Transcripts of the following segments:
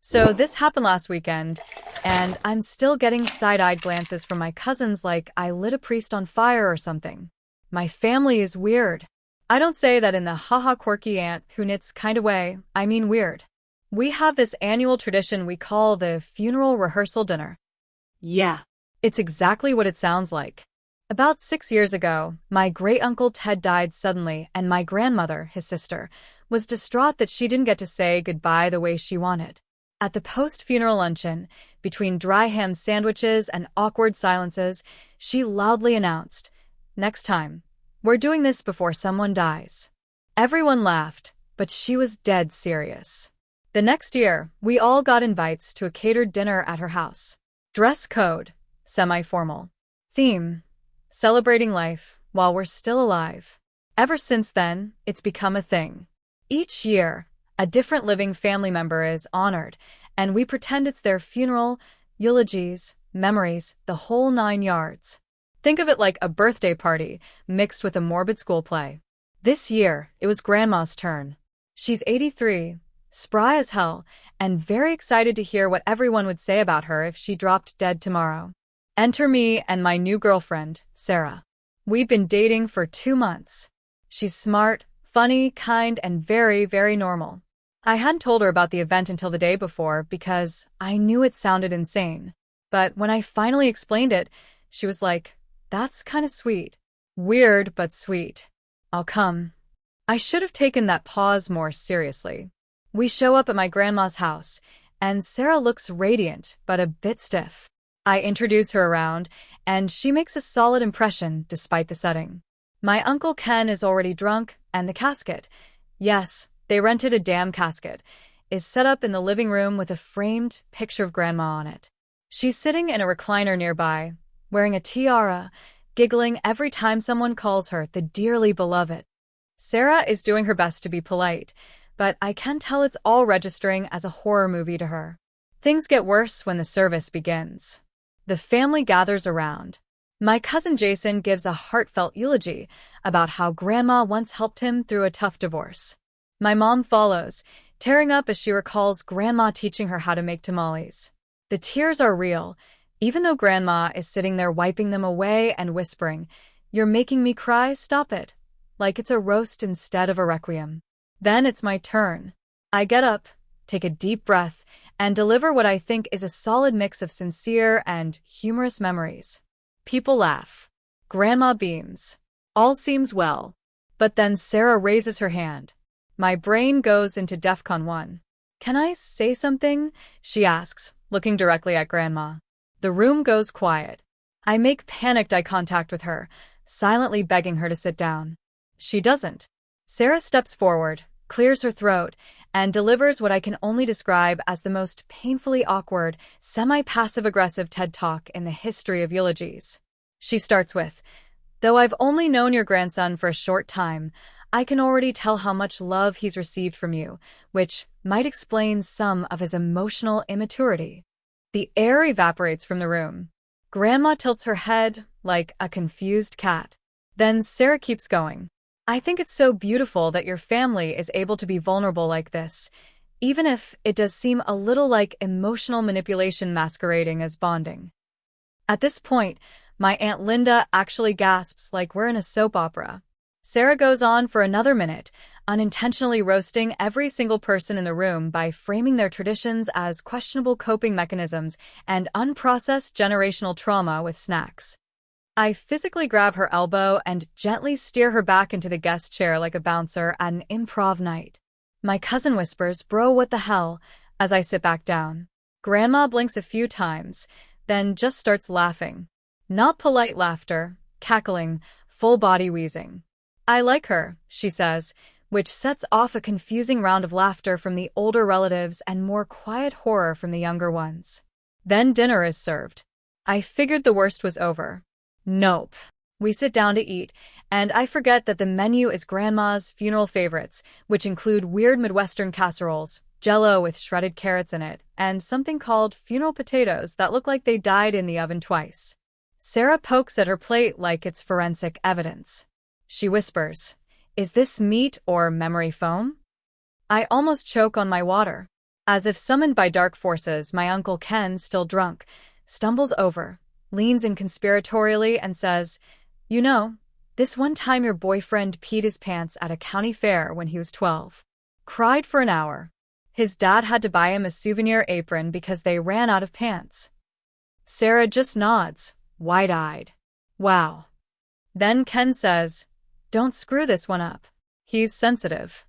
So this happened last weekend, and I'm still getting side-eyed glances from my cousins like I lit a priest on fire or something. My family is weird. I don't say that in the haha quirky aunt who knits kind of way, I mean weird. We have this annual tradition we call the funeral rehearsal dinner. Yeah. It's exactly what it sounds like. About 6 years ago, my great-uncle Ted died suddenly, and my grandmother, his sister, was distraught that she didn't get to say goodbye the way she wanted. At the post-funeral luncheon, between dry ham sandwiches and awkward silences, she loudly announced, "Next time, we're doing this before someone dies." Everyone laughed, but she was dead serious. The next year, we all got invites to a catered dinner at her house. Dress code, semi-formal. Theme, celebrating life while we're still alive. Ever since then, it's become a thing. Each year, a different living family member is honored, and we pretend it's their funeral, eulogies, memories, the whole 9 yards. Think of it like a birthday party mixed with a morbid school play. This year, it was Grandma's turn. She's 83, spry as hell, and very excited to hear what everyone would say about her if she dropped dead tomorrow. Enter me and my new girlfriend, Sarah. We've been dating for 2 months. She's smart, funny, kind, and very, very normal. I hadn't told her about the event until the day before because I knew it sounded insane. But when I finally explained it, she was like, "That's kind of sweet." Weird, but sweet. I'll come. I should have taken that pause more seriously. We show up at my grandma's house, and Sarah looks radiant, but a bit stiff. I introduce her around, and she makes a solid impression despite the setting. My Uncle Ken is already drunk, and the casket, yes, they rented a damn casket, is set up in the living room with a framed picture of Grandma on it. She's sitting in a recliner nearby, wearing a tiara, giggling every time someone calls her the dearly beloved. Sarah is doing her best to be polite, but I can tell it's all registering as a horror movie to her. Things get worse when the service begins. The family gathers around. My cousin Jason gives a heartfelt eulogy about how Grandma once helped him through a tough divorce. My mom follows, tearing up as she recalls Grandma teaching her how to make tamales. The tears are real, even though Grandma is sitting there wiping them away and whispering, "You're making me cry, stop it," like it's a roast instead of a requiem. Then it's my turn. I get up, take a deep breath, and deliver what I think is a solid mix of sincere and humorous memories. People laugh. Grandma beams. All seems well. But then Sarah raises her hand. My brain goes into DEFCON 1. "Can I say something?" she asks, looking directly at Grandma. The room goes quiet. I make panicked eye contact with her, silently begging her to sit down. She doesn't. Sarah steps forward, clears her throat, and delivers what I can only describe as the most painfully awkward, semi-passive-aggressive TED Talk in the history of eulogies. She starts with, "Though I've only known your grandson for a short time, I can already tell how much love he's received from you, which might explain some of his emotional immaturity." The air evaporates from the room. Grandma tilts her head like a confused cat. Then Sarah keeps going. "I think it's so beautiful that your family is able to be vulnerable like this, even if it does seem a little like emotional manipulation masquerading as bonding." At this point, my Aunt Linda actually gasps like we're in a soap opera. Sarah goes on for another minute, unintentionally roasting every single person in the room by framing their traditions as questionable coping mechanisms and unprocessed generational trauma with snacks. I physically grab her elbow and gently steer her back into the guest chair like a bouncer at an improv night. My cousin whispers, "Bro, what the hell?" as I sit back down. Grandma blinks a few times, then just starts laughing. Not polite laughter, cackling, full-body wheezing. "I like her," she says, which sets off a confusing round of laughter from the older relatives and more quiet horror from the younger ones. Then dinner is served. I figured the worst was over. Nope. We sit down to eat, and I forget that the menu is Grandma's funeral favorites, which include weird Midwestern casseroles, Jell-O with shredded carrots in it, and something called funeral potatoes that look like they died in the oven twice. Sarah pokes at her plate like it's forensic evidence. She whispers, "Is this meat or memory foam?" I almost choke on my water. As if summoned by dark forces, my Uncle Ken, still drunk, stumbles over, leans in conspiratorially, and says, "You know, this one time your boyfriend peed his pants at a county fair when he was 12. Cried for an hour. His dad had to buy him a souvenir apron because they ran out of pants." Sarah just nods, wide-eyed. Wow. Then Ken says, "Don't screw this one up. He's sensitive."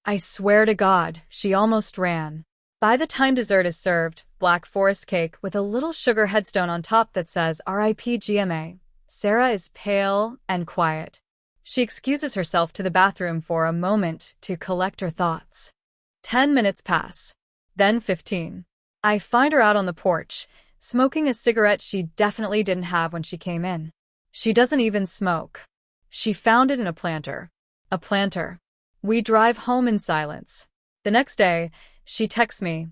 I swear to God, she almost ran. By the time dessert is served, black forest cake with a little sugar headstone on top that says RIP GMA, Sarah is pale and quiet. She excuses herself to the bathroom for a moment to collect her thoughts. 10 minutes pass. Then 15. I find her out on the porch, smoking a cigarette she definitely didn't have when she came in. She doesn't even smoke. She found it in a planter. A planter. We drive home in silence. The next day, she texts me,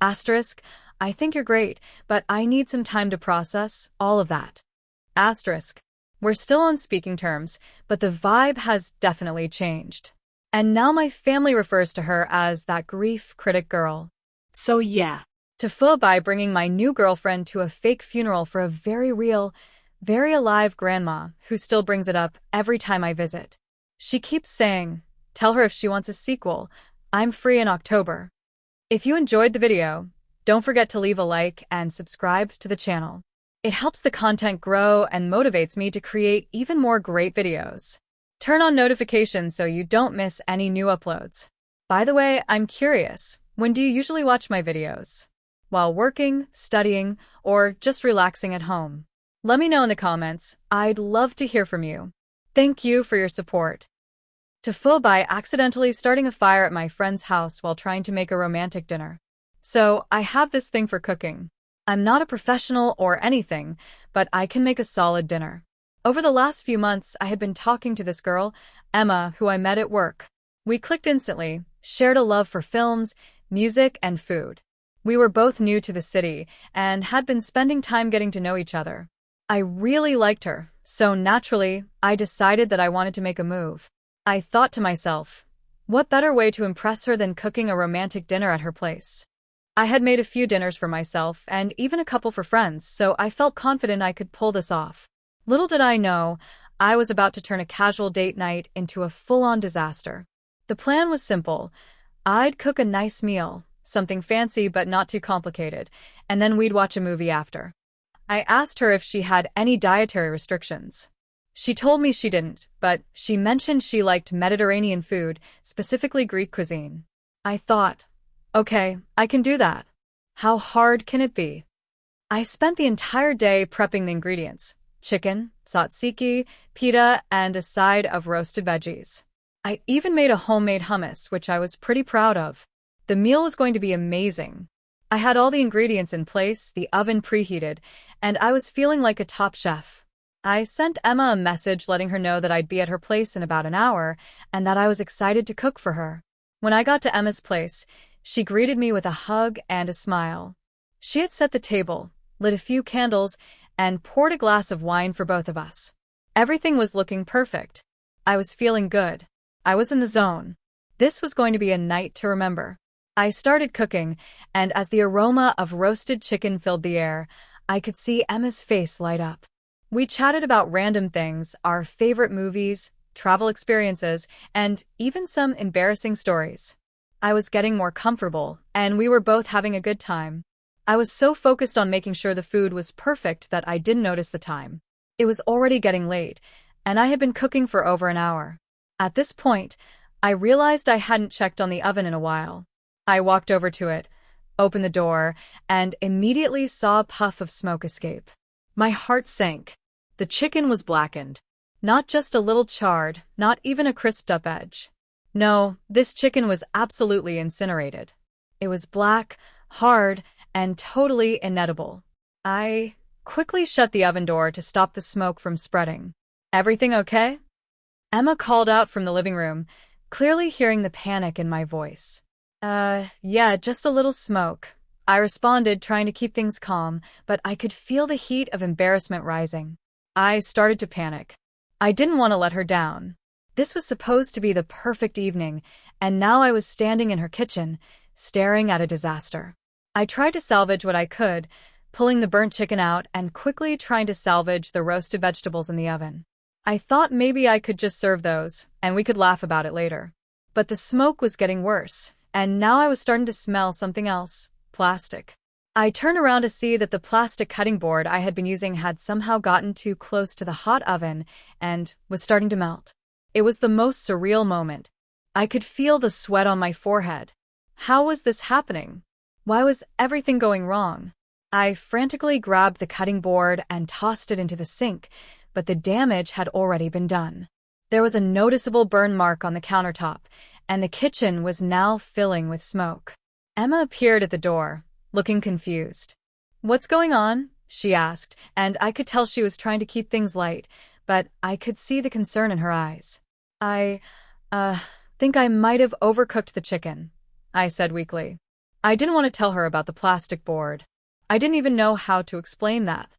asterisk, "I think you're great, but I need some time to process all of that." Asterisk. We're still on speaking terms, but the vibe has definitely changed. And now my family refers to her as that grief critic girl. So yeah. TIFU by bringing my new girlfriend to a fake funeral for a very real, very alive grandma who still brings it up every time I visit. She keeps saying, "Tell her if she wants a sequel. I'm free in October." If you enjoyed the video, don't forget to leave a like and subscribe to the channel. It helps the content grow and motivates me to create even more great videos. Turn on notifications so you don't miss any new uploads. By the way, I'm curious, when do you usually watch my videos? While working, studying, or just relaxing at home? Let me know in the comments. I'd love to hear from you. Thank you for your support. TIFU by accidentally starting a fire at my friend's house while trying to make a romantic dinner. So, I have this thing for cooking. I'm not a professional or anything, but I can make a solid dinner. Over the last few months, I had been talking to this girl, Emma, who I met at work. We clicked instantly, shared a love for films, music, and food. We were both new to the city and had been spending time getting to know each other. I really liked her, so naturally, I decided that I wanted to make a move. I thought to myself, what better way to impress her than cooking a romantic dinner at her place? I had made a few dinners for myself and even a couple for friends, so I felt confident I could pull this off. Little did I know, I was about to turn a casual date night into a full-on disaster. The plan was simple. I'd cook a nice meal, something fancy but not too complicated, and then we'd watch a movie after. I asked her if she had any dietary restrictions. She told me she didn't, but she mentioned she liked Mediterranean food, specifically Greek cuisine. I thought, okay, I can do that. How hard can it be? I spent the entire day prepping the ingredients: chicken, tzatziki, pita, and a side of roasted veggies. I even made a homemade hummus, which I was pretty proud of. The meal was going to be amazing. I had all the ingredients in place, the oven preheated, and I was feeling like a top chef. I sent Emma a message letting her know that I'd be at her place in about an hour and that I was excited to cook for her. When I got to Emma's place, she greeted me with a hug and a smile. She had set the table, lit a few candles, and poured a glass of wine for both of us. Everything was looking perfect. I was feeling good. I was in the zone. This was going to be a night to remember. I started cooking, and as the aroma of roasted chicken filled the air, I could see Emma's face light up. We chatted about random things, our favorite movies, travel experiences, and even some embarrassing stories. I was getting more comfortable, and we were both having a good time. I was so focused on making sure the food was perfect that I didn't notice the time. It was already getting late, and I had been cooking for over an hour. At this point, I realized I hadn't checked on the oven in a while. I walked over to it, opened the door, and immediately saw a puff of smoke escape. My heart sank. The chicken was blackened. Not just a little charred, not even a crisped-up edge. No, this chicken was absolutely incinerated. It was black, hard, and totally inedible. I quickly shut the oven door to stop the smoke from spreading. "Everything okay?" Emma called out from the living room, clearly hearing the panic in my voice. Yeah, just a little smoke," I responded, trying to keep things calm, but I could feel the heat of embarrassment rising. I started to panic. I didn't want to let her down. This was supposed to be the perfect evening, and now I was standing in her kitchen, staring at a disaster. I tried to salvage what I could, pulling the burnt chicken out and quickly trying to salvage the roasted vegetables in the oven. I thought maybe I could just serve those, and we could laugh about it later. But the smoke was getting worse, and now I was starting to smell something else: plastic. I turned around to see that the plastic cutting board I had been using had somehow gotten too close to the hot oven and was starting to melt. It was the most surreal moment. I could feel the sweat on my forehead. How was this happening? Why was everything going wrong? I frantically grabbed the cutting board and tossed it into the sink, but the damage had already been done. There was a noticeable burn mark on the countertop, and the kitchen was now filling with smoke. Emma appeared at the door, looking confused. "What's going on?" she asked, and I could tell she was trying to keep things light, but I could see the concern in her eyes. I think I might have overcooked the chicken," I said weakly. I didn't want to tell her about the plastic board. I didn't even know how to explain that.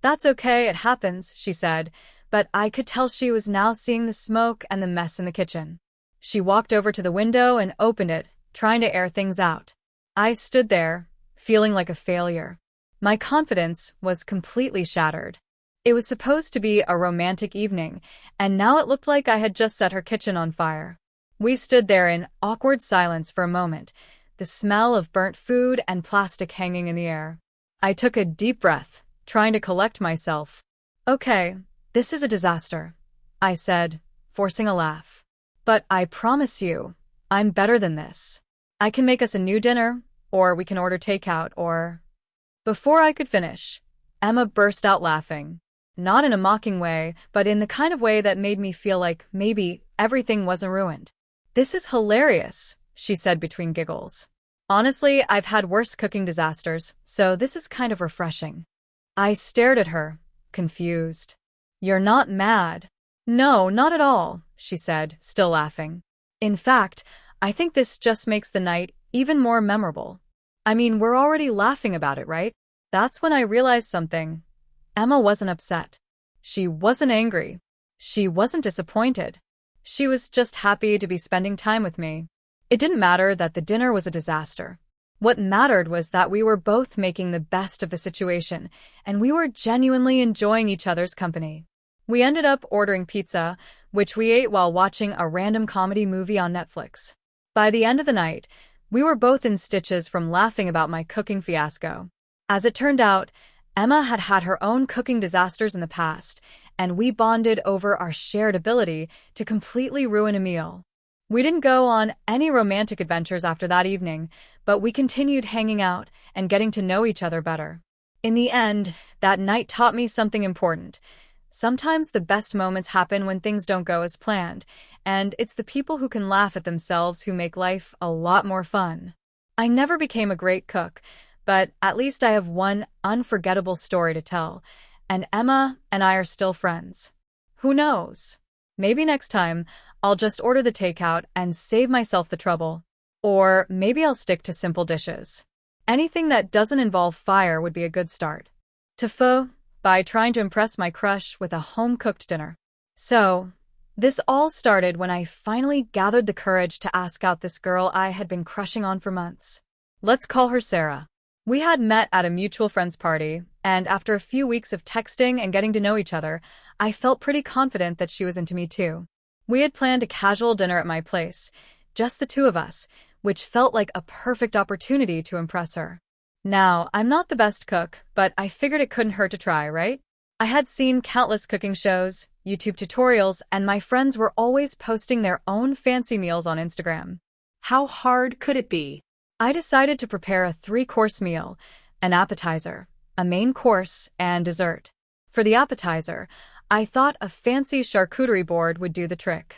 "That's okay, it happens," she said, but I could tell she was now seeing the smoke and the mess in the kitchen. She walked over to the window and opened it, trying to air things out. I stood there, feeling like a failure. My confidence was completely shattered. It was supposed to be a romantic evening, and now it looked like I had just set her kitchen on fire. We stood there in awkward silence for a moment, the smell of burnt food and plastic hanging in the air. I took a deep breath, trying to collect myself. "Okay, this is a disaster," I said, forcing a laugh. "But I promise you, I'm better than this. I can make us a new dinner, or we can order takeout, or—" Before I could finish, Emma burst out laughing. Not in a mocking way, but in the kind of way that made me feel like maybe everything wasn't ruined. "This is hilarious," she said between giggles. "Honestly, I've had worse cooking disasters, so this is kind of refreshing." I stared at her, confused. "You're not mad?" "No, not at all," she said, still laughing. "In fact, I think this just makes the night even more memorable. I mean, we're already laughing about it, right?" That's when I realized something. Emma wasn't upset. She wasn't angry. She wasn't disappointed. She was just happy to be spending time with me. It didn't matter that the dinner was a disaster. What mattered was that we were both making the best of the situation, and we were genuinely enjoying each other's company. We ended up ordering pizza, which we ate while watching a random comedy movie on Netflix. By the end of the night, we were both in stitches from laughing about my cooking fiasco. As it turned out, Emma had had her own cooking disasters in the past, and we bonded over our shared ability to completely ruin a meal. We didn't go on any romantic adventures after that evening, but we continued hanging out and getting to know each other better. In the end, that night taught me something important. Sometimes the best moments happen when things don't go as planned, and it's the people who can laugh at themselves who make life a lot more fun. I never became a great cook, but at least I have one unforgettable story to tell, and Emma and I are still friends. Who knows? Maybe next time, I'll just order the takeout and save myself the trouble. Or maybe I'll stick to simple dishes. Anything that doesn't involve fire would be a good start. TIFU, by trying to impress my crush with a home-cooked dinner. So, this all started when I finally gathered the courage to ask out this girl I had been crushing on for months. Let's call her Sarah. We had met at a mutual friend's party, and after a few weeks of texting and getting to know each other, I felt pretty confident that she was into me too. We had planned a casual dinner at my place, just the two of us, which felt like a perfect opportunity to impress her. Now, I'm not the best cook, but I figured it couldn't hurt to try, right? I had seen countless cooking shows, YouTube tutorials, and my friends were always posting their own fancy meals on Instagram. How hard could it be? I decided to prepare a 3-course meal, an appetizer, a main course, and dessert. For the appetizer, I thought a fancy charcuterie board would do the trick.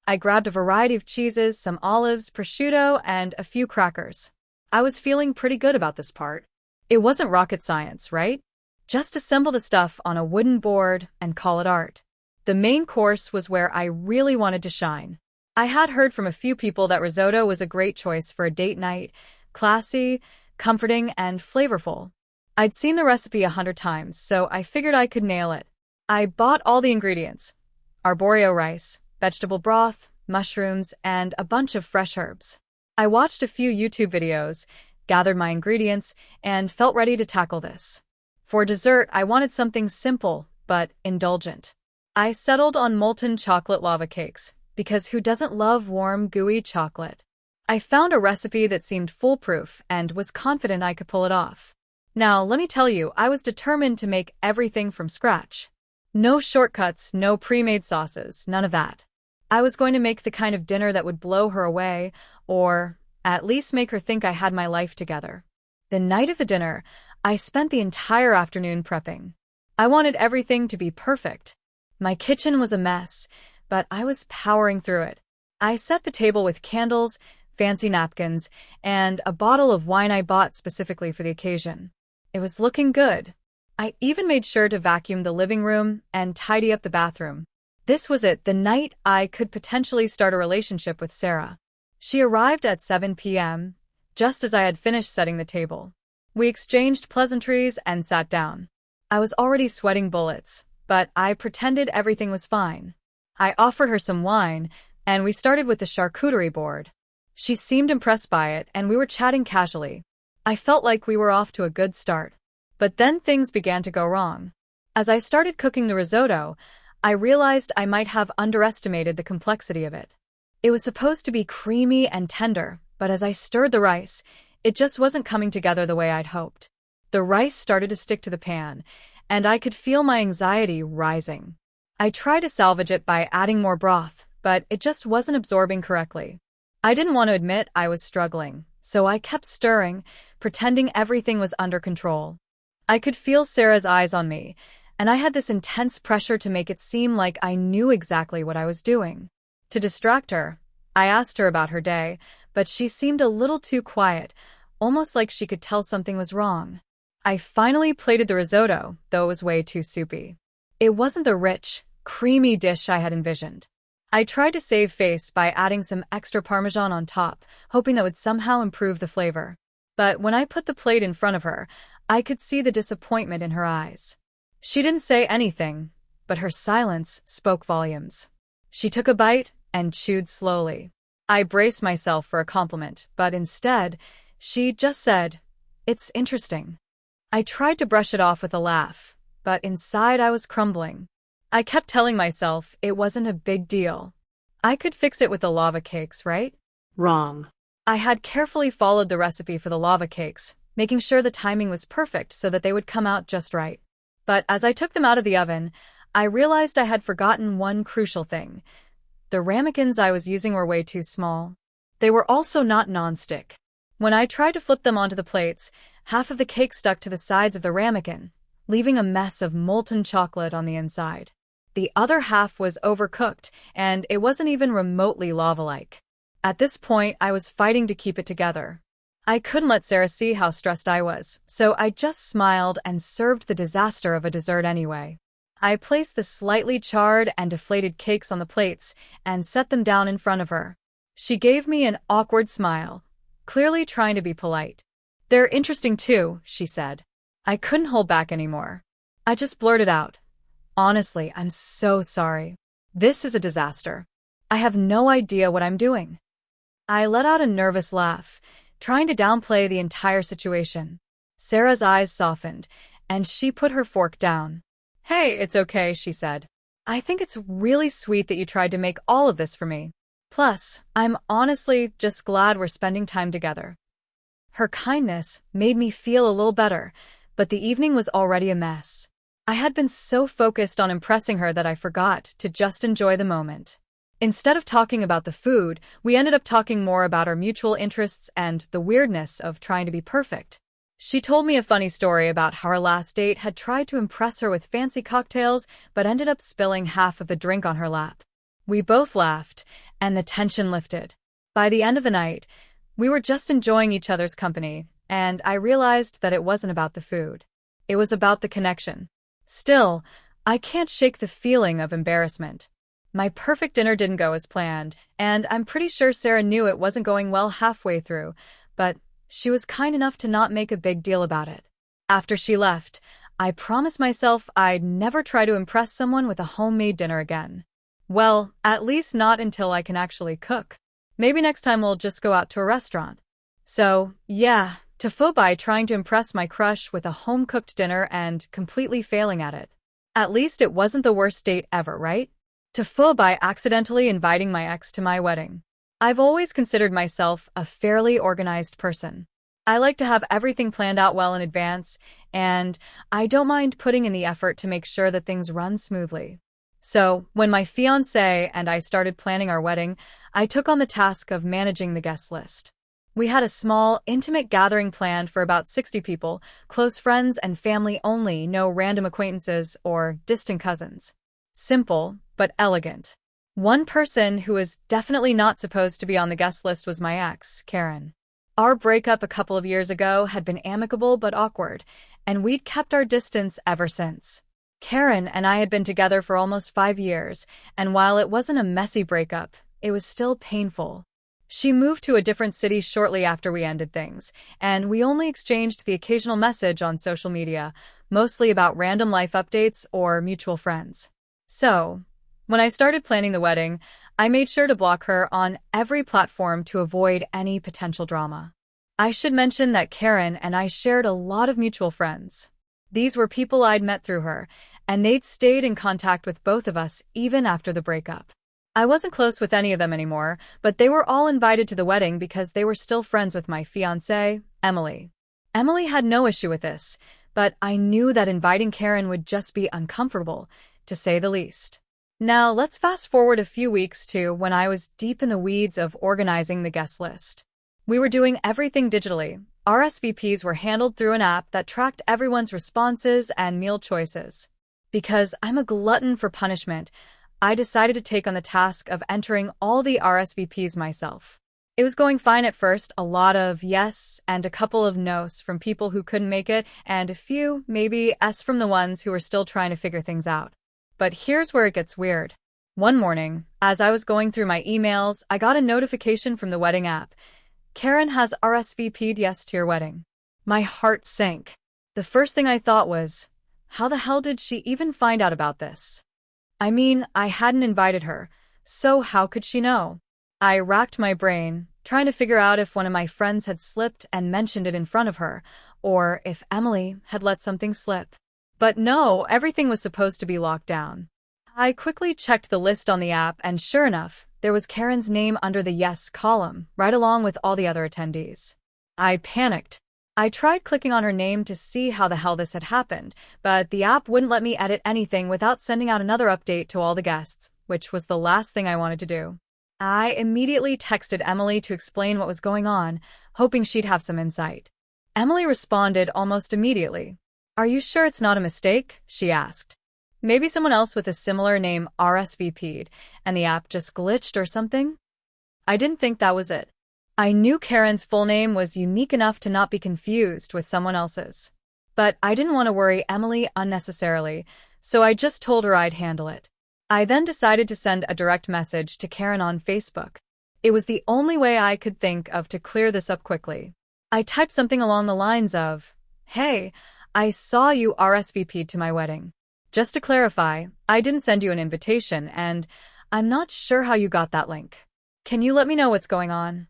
I grabbed a variety of cheeses, some olives, prosciutto, and a few crackers. I was feeling pretty good about this part. It wasn't rocket science, right? Just assemble the stuff on a wooden board and call it art. The main course was where I really wanted to shine. I had heard from a few people that risotto was a great choice for a date night, classy, comforting, and flavorful. I'd seen the recipe 100 times, so I figured I could nail it. I bought all the ingredients: arborio rice, vegetable broth, mushrooms, and a bunch of fresh herbs. I watched a few YouTube videos, gathered my ingredients, and felt ready to tackle this. For dessert, I wanted something simple, but indulgent. I settled on molten chocolate lava cakes, because who doesn't love warm, gooey chocolate? I found a recipe that seemed foolproof and was confident I could pull it off. Now, let me tell you, I was determined to make everything from scratch. No shortcuts, no pre-made sauces, none of that. I was going to make the kind of dinner that would blow her away, or at least make her think I had my life together. The night of the dinner, I spent the entire afternoon prepping. I wanted everything to be perfect. My kitchen was a mess, but I was powering through it. I set the table with candles, fancy napkins, and a bottle of wine I bought specifically for the occasion. It was looking good. I even made sure to vacuum the living room and tidy up the bathroom. This was it, the night I could potentially start a relationship with Sarah. She arrived at 7 p.m., just as I had finished setting the table. We exchanged pleasantries and sat down. I was already sweating bullets, but I pretended everything was fine. I offered her some wine, and we started with the charcuterie board. She seemed impressed by it, and we were chatting casually. I felt like we were off to a good start. But then things began to go wrong. As I started cooking the risotto, I realized I might have underestimated the complexity of it. It was supposed to be creamy and tender, but as I stirred the rice, it just wasn't coming together the way I'd hoped. The rice started to stick to the pan, and I could feel my anxiety rising. I tried to salvage it by adding more broth, but it just wasn't absorbing correctly. I didn't want to admit I was struggling, so I kept stirring, pretending everything was under control. I could feel Sarah's eyes on me, and I had this intense pressure to make it seem like I knew exactly what I was doing. To distract her, I asked her about her day, but she seemed a little too quiet, almost like she could tell something was wrong. I finally plated the risotto, though it was way too soupy. It wasn't the rich, creamy dish I had envisioned. I tried to save face by adding some extra Parmesan on top, hoping that would somehow improve the flavor. But when I put the plate in front of her, I could see the disappointment in her eyes. She didn't say anything, but her silence spoke volumes. She took a bite and chewed slowly. I braced myself for a compliment, but instead, she just said, "It's interesting." I tried to brush it off with a laugh, but inside I was crumbling. I kept telling myself it wasn't a big deal. I could fix it with the lava cakes, right? Wrong. I had carefully followed the recipe for the lava cakes, making sure the timing was perfect so that they would come out just right. But as I took them out of the oven, I realized I had forgotten one crucial thing. The ramekins I was using were way too small. They were also not non-stick. When I tried to flip them onto the plates, half of the cake stuck to the sides of the ramekin, leaving a mess of molten chocolate on the inside. The other half was overcooked, and it wasn't even remotely lava-like. At this point, I was fighting to keep it together. I couldn't let Sarah see how stressed I was, so I just smiled and served the disaster of a dessert anyway. I placed the slightly charred and deflated cakes on the plates and set them down in front of her. She gave me an awkward smile, clearly trying to be polite. "They're interesting too," she said. I couldn't hold back anymore. I just blurted out, "Honestly, I'm so sorry. This is a disaster. I have no idea what I'm doing." I let out a nervous laugh, trying to downplay the entire situation. Sarah's eyes softened, and she put her fork down. "Hey, it's okay," she said. "I think it's really sweet that you tried to make all of this for me. Plus, I'm honestly just glad we're spending time together." Her kindness made me feel a little better, but the evening was already a mess. I had been so focused on impressing her that I forgot to just enjoy the moment. Instead of talking about the food, we ended up talking more about our mutual interests and the weirdness of trying to be perfect. She told me a funny story about how her last date had tried to impress her with fancy cocktails but ended up spilling half of the drink on her lap. We both laughed, and the tension lifted. By the end of the night, we were just enjoying each other's company, and I realized that it wasn't about the food. It was about the connection. Still, I can't shake the feeling of embarrassment. My perfect dinner didn't go as planned, and I'm pretty sure Sarah knew it wasn't going well halfway through, but she was kind enough to not make a big deal about it. After she left, I promised myself I'd never try to impress someone with a homemade dinner again. Well, at least not until I can actually cook. Maybe next time we'll just go out to a restaurant. So, yeah, TIFU by trying to impress my crush with a home-cooked dinner and completely failing at it. At least it wasn't the worst date ever, right? TIFU by accidentally inviting my ex to my wedding. I've always considered myself a fairly organized person. I like to have everything planned out well in advance, and I don't mind putting in the effort to make sure that things run smoothly. So, when my fiancé and I started planning our wedding, I took on the task of managing the guest list. We had a small, intimate gathering planned for about 60 people, close friends and family only, no random acquaintances or distant cousins. Simple, but elegant. One person who was definitely not supposed to be on the guest list was my ex, Karen. Our breakup a couple of years ago had been amicable but awkward, and we'd kept our distance ever since. Karen and I had been together for almost 5 years, and while it wasn't a messy breakup, it was still painful. She moved to a different city shortly after we ended things, and we only exchanged the occasional message on social media, mostly about random life updates or mutual friends. So, when I started planning the wedding, I made sure to block her on every platform to avoid any potential drama. I should mention that Karen and I shared a lot of mutual friends. These were people I'd met through her, and they'd stayed in contact with both of us even after the breakup. I wasn't close with any of them anymore, but they were all invited to the wedding because they were still friends with my fiancée, Emily. Emily had no issue with this, but I knew that inviting Karen would just be uncomfortable, to say the least. Now, let's fast forward a few weeks to when I was deep in the weeds of organizing the guest list. We were doing everything digitally. RSVPs were handled through an app that tracked everyone's responses and meal choices. Because I'm a glutton for punishment, I decided to take on the task of entering all the RSVPs myself. It was going fine at first, a lot of yes and a couple of no's from people who couldn't make it, and a few, maybe S from the ones who were still trying to figure things out. But here's where it gets weird. One morning, as I was going through my emails, I got a notification from the wedding app. Karen has RSVP'd yes to your wedding. My heart sank. The first thing I thought was, how the hell did she even find out about this? I mean, I hadn't invited her, so how could she know? I racked my brain, trying to figure out if one of my friends had slipped and mentioned it in front of her, or if Emily had let something slip. But no, everything was supposed to be locked down. I quickly checked the list on the app, and sure enough, there was Karen's name under the yes column, right along with all the other attendees. I panicked. I tried clicking on her name to see how the hell this had happened, but the app wouldn't let me edit anything without sending out another update to all the guests, which was the last thing I wanted to do. I immediately texted Emily to explain what was going on, hoping she'd have some insight. Emily responded almost immediately. "Are you sure it's not a mistake?" she asked. Maybe someone else with a similar name RSVP'd, and the app just glitched or something? I didn't think that was it. I knew Karen's full name was unique enough to not be confused with someone else's. But I didn't want to worry Emily unnecessarily, so I just told her I'd handle it. I then decided to send a direct message to Karen on Facebook. It was the only way I could think of to clear this up quickly. I typed something along the lines of, "Hey, I saw you RSVP'd to my wedding. Just to clarify, I didn't send you an invitation, and I'm not sure how you got that link. Can you let me know what's going on?"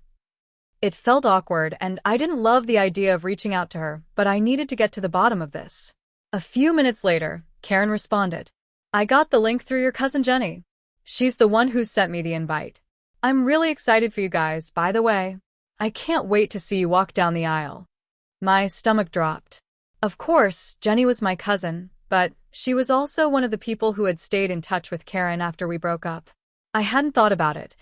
It felt awkward, and I didn't love the idea of reaching out to her, but I needed to get to the bottom of this. A few minutes later, Karen responded. "I got the link through your cousin Jenny. She's the one who sent me the invite. I'm really excited for you guys, by the way. I can't wait to see you walk down the aisle." My stomach dropped. Of course, Jenny was my cousin, but she was also one of the people who had stayed in touch with Karen after we broke up. I hadn't thought about it,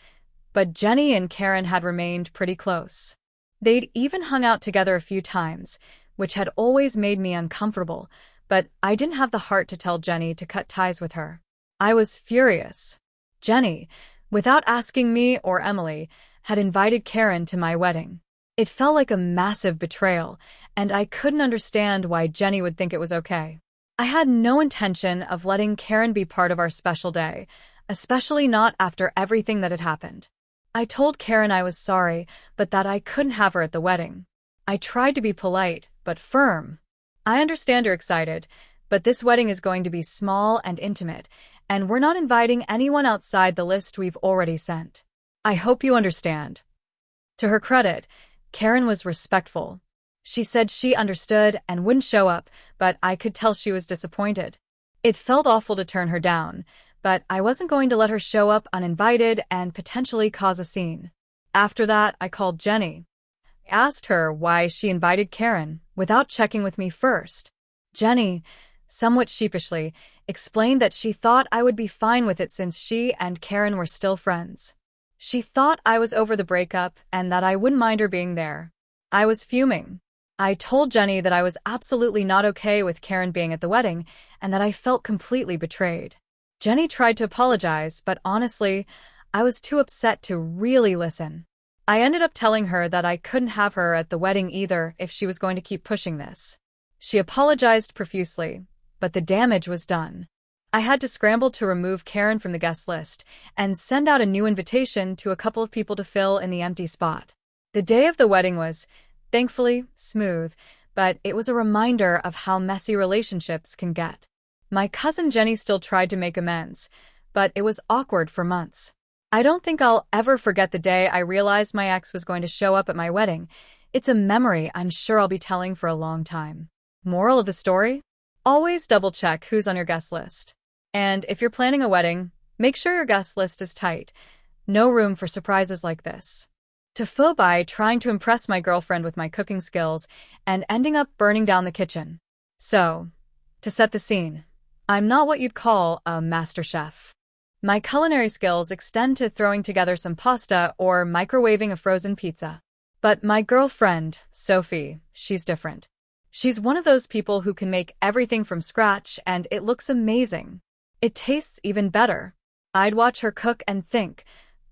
but Jenny and Karen had remained pretty close. They'd even hung out together a few times, which had always made me uncomfortable, but I didn't have the heart to tell Jenny to cut ties with her. I was furious. Jenny, without asking me or Emily, had invited Karen to my wedding. It felt like a massive betrayal, and I couldn't understand why Jenny would think it was okay. I had no intention of letting Karen be part of our special day, especially not after everything that had happened. I told Karen I was sorry, but that I couldn't have her at the wedding. I tried to be polite, but firm. "I understand you're excited, but this wedding is going to be small and intimate, and we're not inviting anyone outside the list we've already sent. I hope you understand. To her credit, Karen was respectful. She said she understood and wouldn't show up, but I could tell she was disappointed. It felt awful to turn her down, but I wasn't going to let her show up uninvited and potentially cause a scene. After that, I called Jenny. I asked her why she invited Karen without checking with me first. Jenny, somewhat sheepishly, explained that she thought I would be fine with it since she and Karen were still friends. She thought I was over the breakup and that I wouldn't mind her being there. I was fuming. I told Jenny that I was absolutely not okay with Karen being at the wedding and that I felt completely betrayed. Jenny tried to apologize, but honestly, I was too upset to really listen. I ended up telling her that I couldn't have her at the wedding either if she was going to keep pushing this. She apologized profusely, but the damage was done. I had to scramble to remove Karen from the guest list and send out a new invitation to a couple of people to fill in the empty spot. The day of the wedding was, thankfully, smooth, but it was a reminder of how messy relationships can get. My cousin Jenny still tried to make amends, but it was awkward for months. I don't think I'll ever forget the day I realized my ex was going to show up at my wedding. It's a memory I'm sure I'll be telling for a long time. Moral of the story? Always double-check who's on your guest list. And if you're planning a wedding, make sure your guest list is tight. No room for surprises like this. TIFU by trying to impress my girlfriend with my cooking skills and ending up burning down the kitchen. So, to set the scene, I'm not what you'd call a master chef. My culinary skills extend to throwing together some pasta or microwaving a frozen pizza. But my girlfriend, Sophie, she's different. She's one of those people who can make everything from scratch and it looks amazing. It tastes even better. I'd watch her cook and think,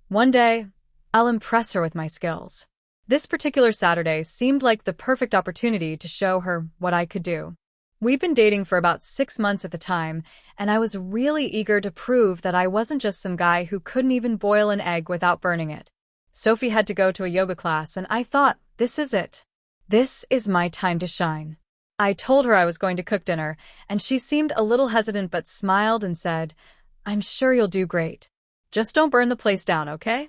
one day, I'll impress her with my skills. This particular Saturday seemed like the perfect opportunity to show her what I could do. We'd been dating for about 6 months at the time, and I was really eager to prove that I wasn't just some guy who couldn't even boil an egg without burning it. Sophie had to go to a yoga class, and I thought, this is it. This is my time to shine. I told her I was going to cook dinner, and she seemed a little hesitant but smiled and said, I'm sure you'll do great. Just don't burn the place down, okay?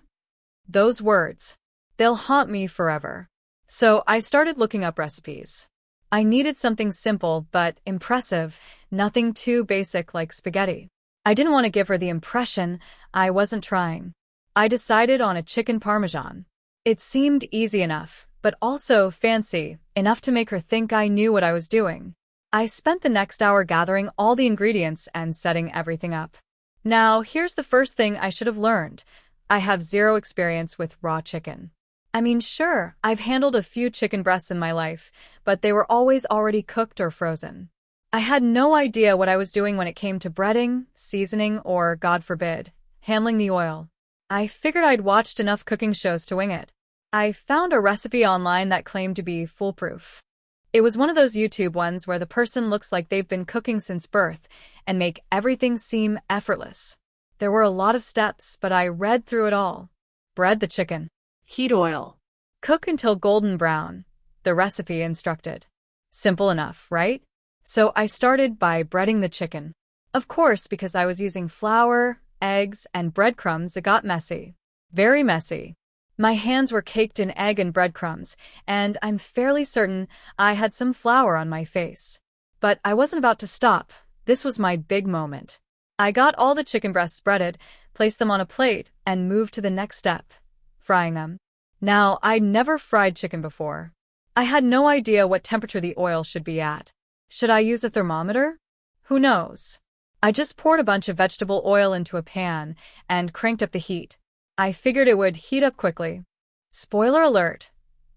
Those words. They'll haunt me forever. So I started looking up recipes. I needed something simple but impressive, nothing too basic like spaghetti. I didn't want to give her the impression I wasn't trying. I decided on a chicken parmesan. It seemed easy enough, but also fancy, enough to make her think I knew what I was doing. I spent the next hour gathering all the ingredients and setting everything up. Now, here's the first thing I should have learned. I have zero experience with raw chicken. I mean, sure, I've handled a few chicken breasts in my life, but they were always already cooked or frozen. I had no idea what I was doing when it came to breading, seasoning, or, God forbid, handling the oil. I figured I'd watched enough cooking shows to wing it. I found a recipe online that claimed to be foolproof. It was one of those YouTube ones where the person looks like they've been cooking since birth and make everything seem effortless. There were a lot of steps, but I read through it all. Bread the chicken. Heat oil. Cook until golden brown, the recipe instructed. Simple enough, right? So I started by breading the chicken. Of course, because I was using flour, eggs, and breadcrumbs, it got messy. Very messy. My hands were caked in egg and breadcrumbs, and I'm fairly certain I had some flour on my face. But I wasn't about to stop. This was my big moment. I got all the chicken breasts breaded, placed them on a plate, and moved to the next step. Frying them. Now, I'd never fried chicken before. I had no idea what temperature the oil should be at. Should I use a thermometer? Who knows? I just poured a bunch of vegetable oil into a pan and cranked up the heat. I figured it would heat up quickly. Spoiler alert,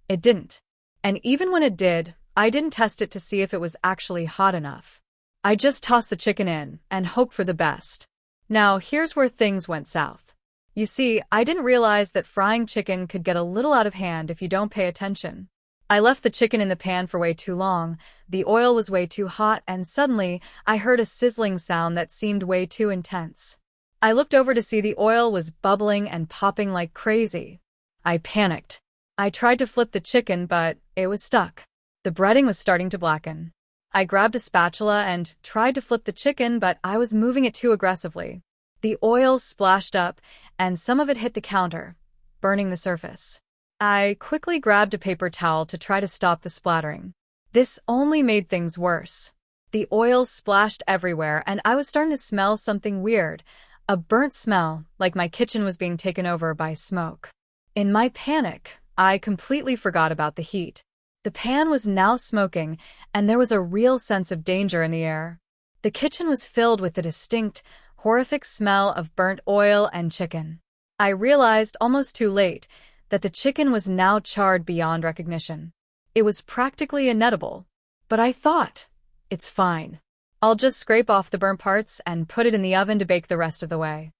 it didn't. And even when it did, I didn't test it to see if it was actually hot enough. I just tossed the chicken in and hoped for the best. Now, here's where things went south. You see, I didn't realize that frying chicken could get a little out of hand if you don't pay attention. I left the chicken in the pan for way too long, the oil was way too hot, and suddenly I heard a sizzling sound that seemed way too intense. I looked over to see the oil was bubbling and popping like crazy. I panicked. I tried to flip the chicken, but it was stuck. The breading was starting to blacken. I grabbed a spatula and tried to flip the chicken, but I was moving it too aggressively. The oil splashed up, and some of it hit the counter. burning the surface. I quickly grabbed a paper towel to try to stop the splattering. This only made things worse. The oil splashed everywhere, and I was starting to smell something weird, a burnt smell, like my kitchen was being taken over by smoke. In my panic, I completely forgot about the heat. The pan was now smoking, and there was a real sense of danger in the air. The kitchen was filled with the distinct, horrific smell of burnt oil and chicken. I realized almost too late that the chicken was now charred beyond recognition. It was practically inedible, but I thought, it's fine. I'll just scrape off the burnt parts and put it in the oven to bake the rest of the way.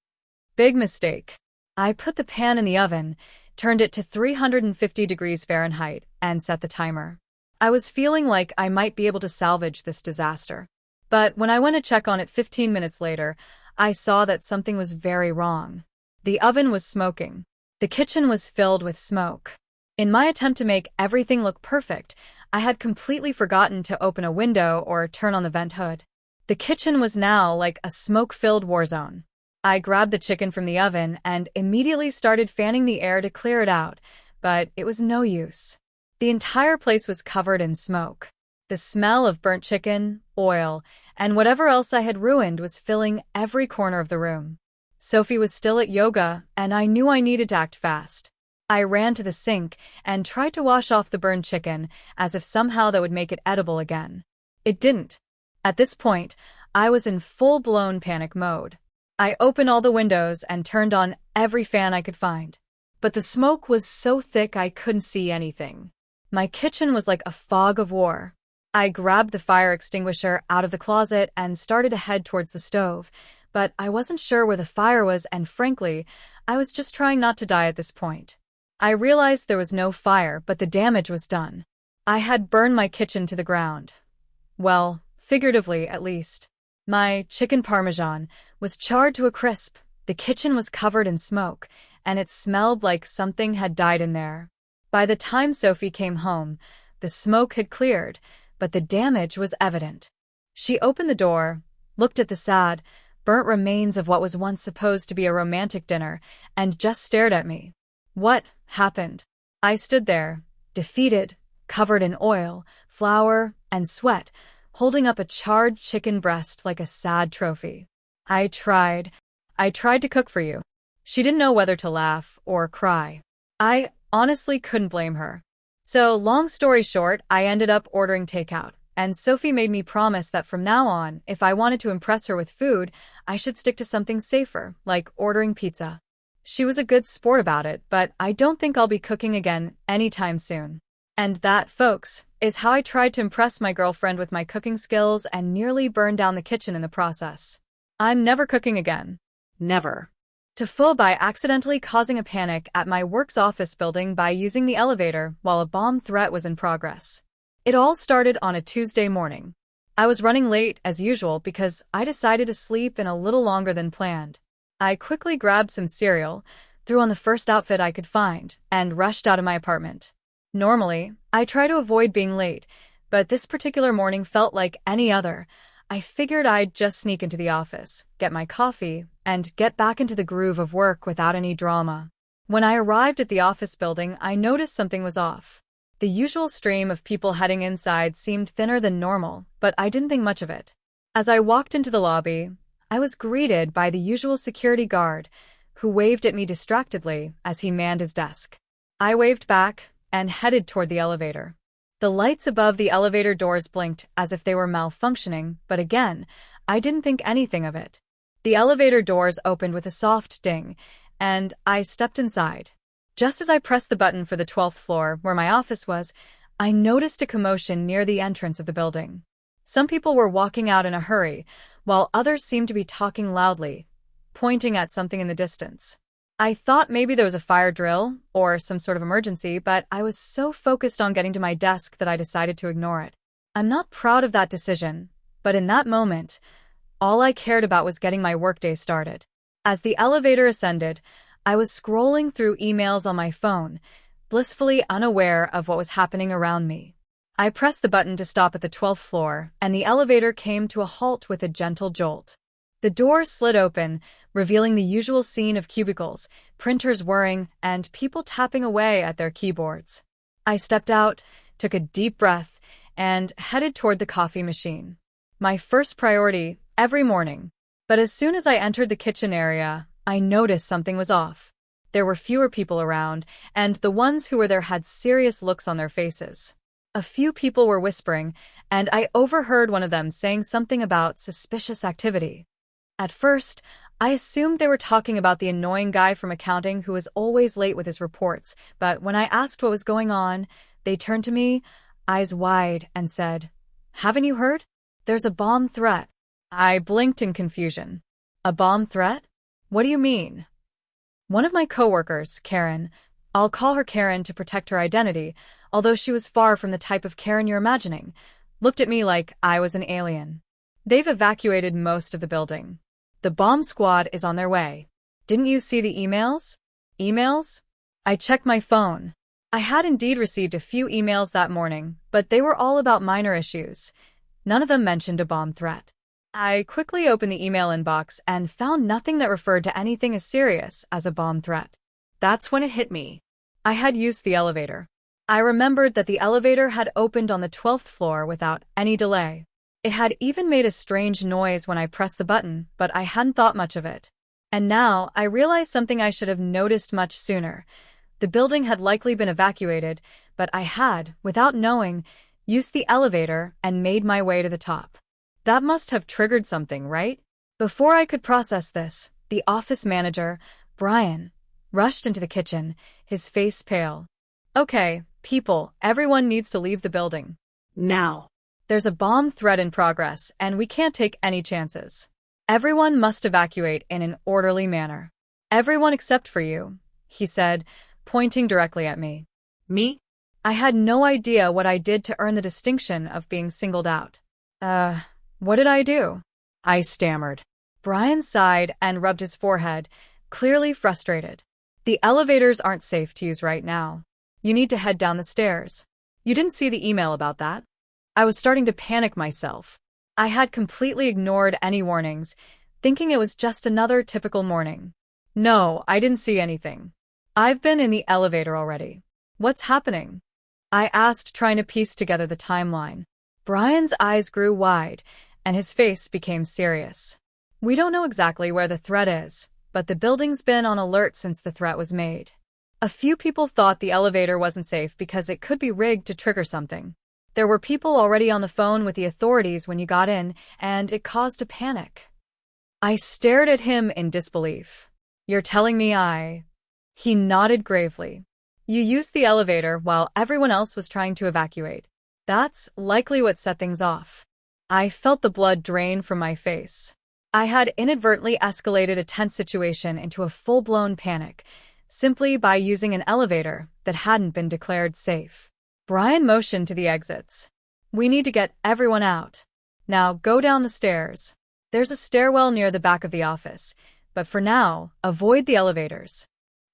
Big mistake. I put the pan in the oven, turned it to 350 degrees Fahrenheit, and set the timer. I was feeling like I might be able to salvage this disaster. But when I went to check on it 15 minutes later, I saw that something was very wrong. The oven was smoking. The kitchen was filled with smoke. In my attempt to make everything look perfect, I had completely forgotten to open a window or turn on the vent hood. The kitchen was now like a smoke-filled war zone. I grabbed the chicken from the oven and immediately started fanning the air to clear it out, but it was no use. The entire place was covered in smoke. The smell of burnt chicken, oil, and whatever else I had ruined was filling every corner of the room. Sophie was still at yoga, and I knew I needed to act fast. I ran to the sink and tried to wash off the burned chicken, as if somehow that would make it edible again. It didn't. At this point, I was in full-blown panic mode. I opened all the windows and turned on every fan I could find. But the smoke was so thick I couldn't see anything. My kitchen was like a fog of war. I grabbed the fire extinguisher out of the closet and started to head towards the stove, but I wasn't sure where the fire was, and frankly, I was just trying not to die at this point. I realized there was no fire, but the damage was done. I had burned my kitchen to the ground. Well, figuratively, at least. My chicken parmesan was charred to a crisp, the kitchen was covered in smoke, and it smelled like something had died in there. By the time Sophie came home, the smoke had cleared, but the damage was evident. She opened the door, looked at the sad, burnt remains of what was once supposed to be a romantic dinner, and just stared at me. What happened? I stood there, defeated, covered in oil, flour, and sweat, holding up a charred chicken breast like a sad trophy. I tried to cook for you. She didn't know whether to laugh or cry. I honestly couldn't blame her. So, long story short, I ended up ordering takeout, and Sophie made me promise that from now on, if I wanted to impress her with food, I should stick to something safer, like ordering pizza. She was a good sport about it, but I don't think I'll be cooking again anytime soon. And that, folks, is how I tried to impress my girlfriend with my cooking skills and nearly burned down the kitchen in the process. I'm never cooking again. Never. To full by accidentally causing a panic at my work's office building by using the elevator while a bomb threat was in progress. It all started on a Tuesday morning. I was running late as usual because I decided to sleep in a little longer than planned. I quickly grabbed some cereal, threw on the first outfit I could find, and rushed out of my apartment. Normally, I try to avoid being late, but this particular morning felt like any other. I figured I'd just sneak into the office, get my coffee, and get back into the groove of work without any drama. When I arrived at the office building, I noticed something was off. The usual stream of people heading inside seemed thinner than normal, but I didn't think much of it. As I walked into the lobby, I was greeted by the usual security guard, who waved at me distractedly as he manned his desk. I waved back and headed toward the elevator. The lights above the elevator doors blinked as if they were malfunctioning, but again, I didn't think anything of it. The elevator doors opened with a soft ding, and I stepped inside. Just as I pressed the button for the 12th floor, where my office was, I noticed a commotion near the entrance of the building. Some people were walking out in a hurry, while others seemed to be talking loudly, pointing at something in the distance. I thought maybe there was a fire drill or some sort of emergency, but I was so focused on getting to my desk that I decided to ignore it. I'm not proud of that decision, but in that moment, all I cared about was getting my workday started. As the elevator ascended, I was scrolling through emails on my phone, blissfully unaware of what was happening around me. I pressed the button to stop at the 12th floor, and the elevator came to a halt with a gentle jolt. The door slid open, revealing the usual scene of cubicles, printers whirring, and people tapping away at their keyboards. I stepped out, took a deep breath, and headed toward the coffee machine. My first priority, every morning. But as soon as I entered the kitchen area, I noticed something was off. There were fewer people around, and the ones who were there had serious looks on their faces. A few people were whispering, and I overheard one of them saying something about suspicious activity. At first, I assumed they were talking about the annoying guy from accounting who was always late with his reports, but when I asked what was going on, they turned to me, eyes wide, and said, "Haven't you heard? There's a bomb threat." I blinked in confusion. A bomb threat? What do you mean? One of my coworkers, Karen, I'll call her Karen to protect her identity, although she was far from the type of Karen you're imagining, looked at me like I was an alien. They've evacuated most of the building. The bomb squad is on their way. Didn't you see the emails? Emails? I checked my phone. I had indeed received a few emails that morning, but they were all about minor issues. None of them mentioned a bomb threat. I quickly opened the email inbox and found nothing that referred to anything as serious as a bomb threat. That's when it hit me. I had used the elevator. I remembered that the elevator had opened on the 12th floor without any delay. It had even made a strange noise when I pressed the button, but I hadn't thought much of it. And now I realized something I should have noticed much sooner. The building had likely been evacuated, but I had, without knowing, used the elevator and made my way to the top. That must have triggered something, right? Before I could process this, the office manager, Brian, rushed into the kitchen, his face pale. "Okay, people, everyone needs to leave the building. Now. There's a bomb threat in progress, and we can't take any chances. Everyone must evacuate in an orderly manner. Everyone except for you," he said, pointing directly at me. Me? I had no idea what I did to earn the distinction of being singled out. What did I do?" I stammered. Brian sighed and rubbed his forehead, clearly frustrated. "The elevators aren't safe to use right now. You need to head down the stairs. You didn't see the email about that?" I was starting to panic myself. I had completely ignored any warnings, thinking it was just another typical morning. "No, I didn't see anything. I've been in the elevator already. What's happening?" I asked, trying to piece together the timeline. Brian's eyes grew wide, and his face became serious. "We don't know exactly where the threat is, but the building's been on alert since the threat was made. A few people thought the elevator wasn't safe because it could be rigged to trigger something. There were people already on the phone with the authorities when you got in, and it caused a panic." I stared at him in disbelief. "You're telling me I—" He nodded gravely. "You used the elevator while everyone else was trying to evacuate. That's likely what set things off." I felt the blood drain from my face. I had inadvertently escalated a tense situation into a full-blown panic, simply by using an elevator that hadn't been declared safe. Brian motioned to the exits. "We need to get everyone out. Now go down the stairs. There's a stairwell near the back of the office, but for now, avoid the elevators."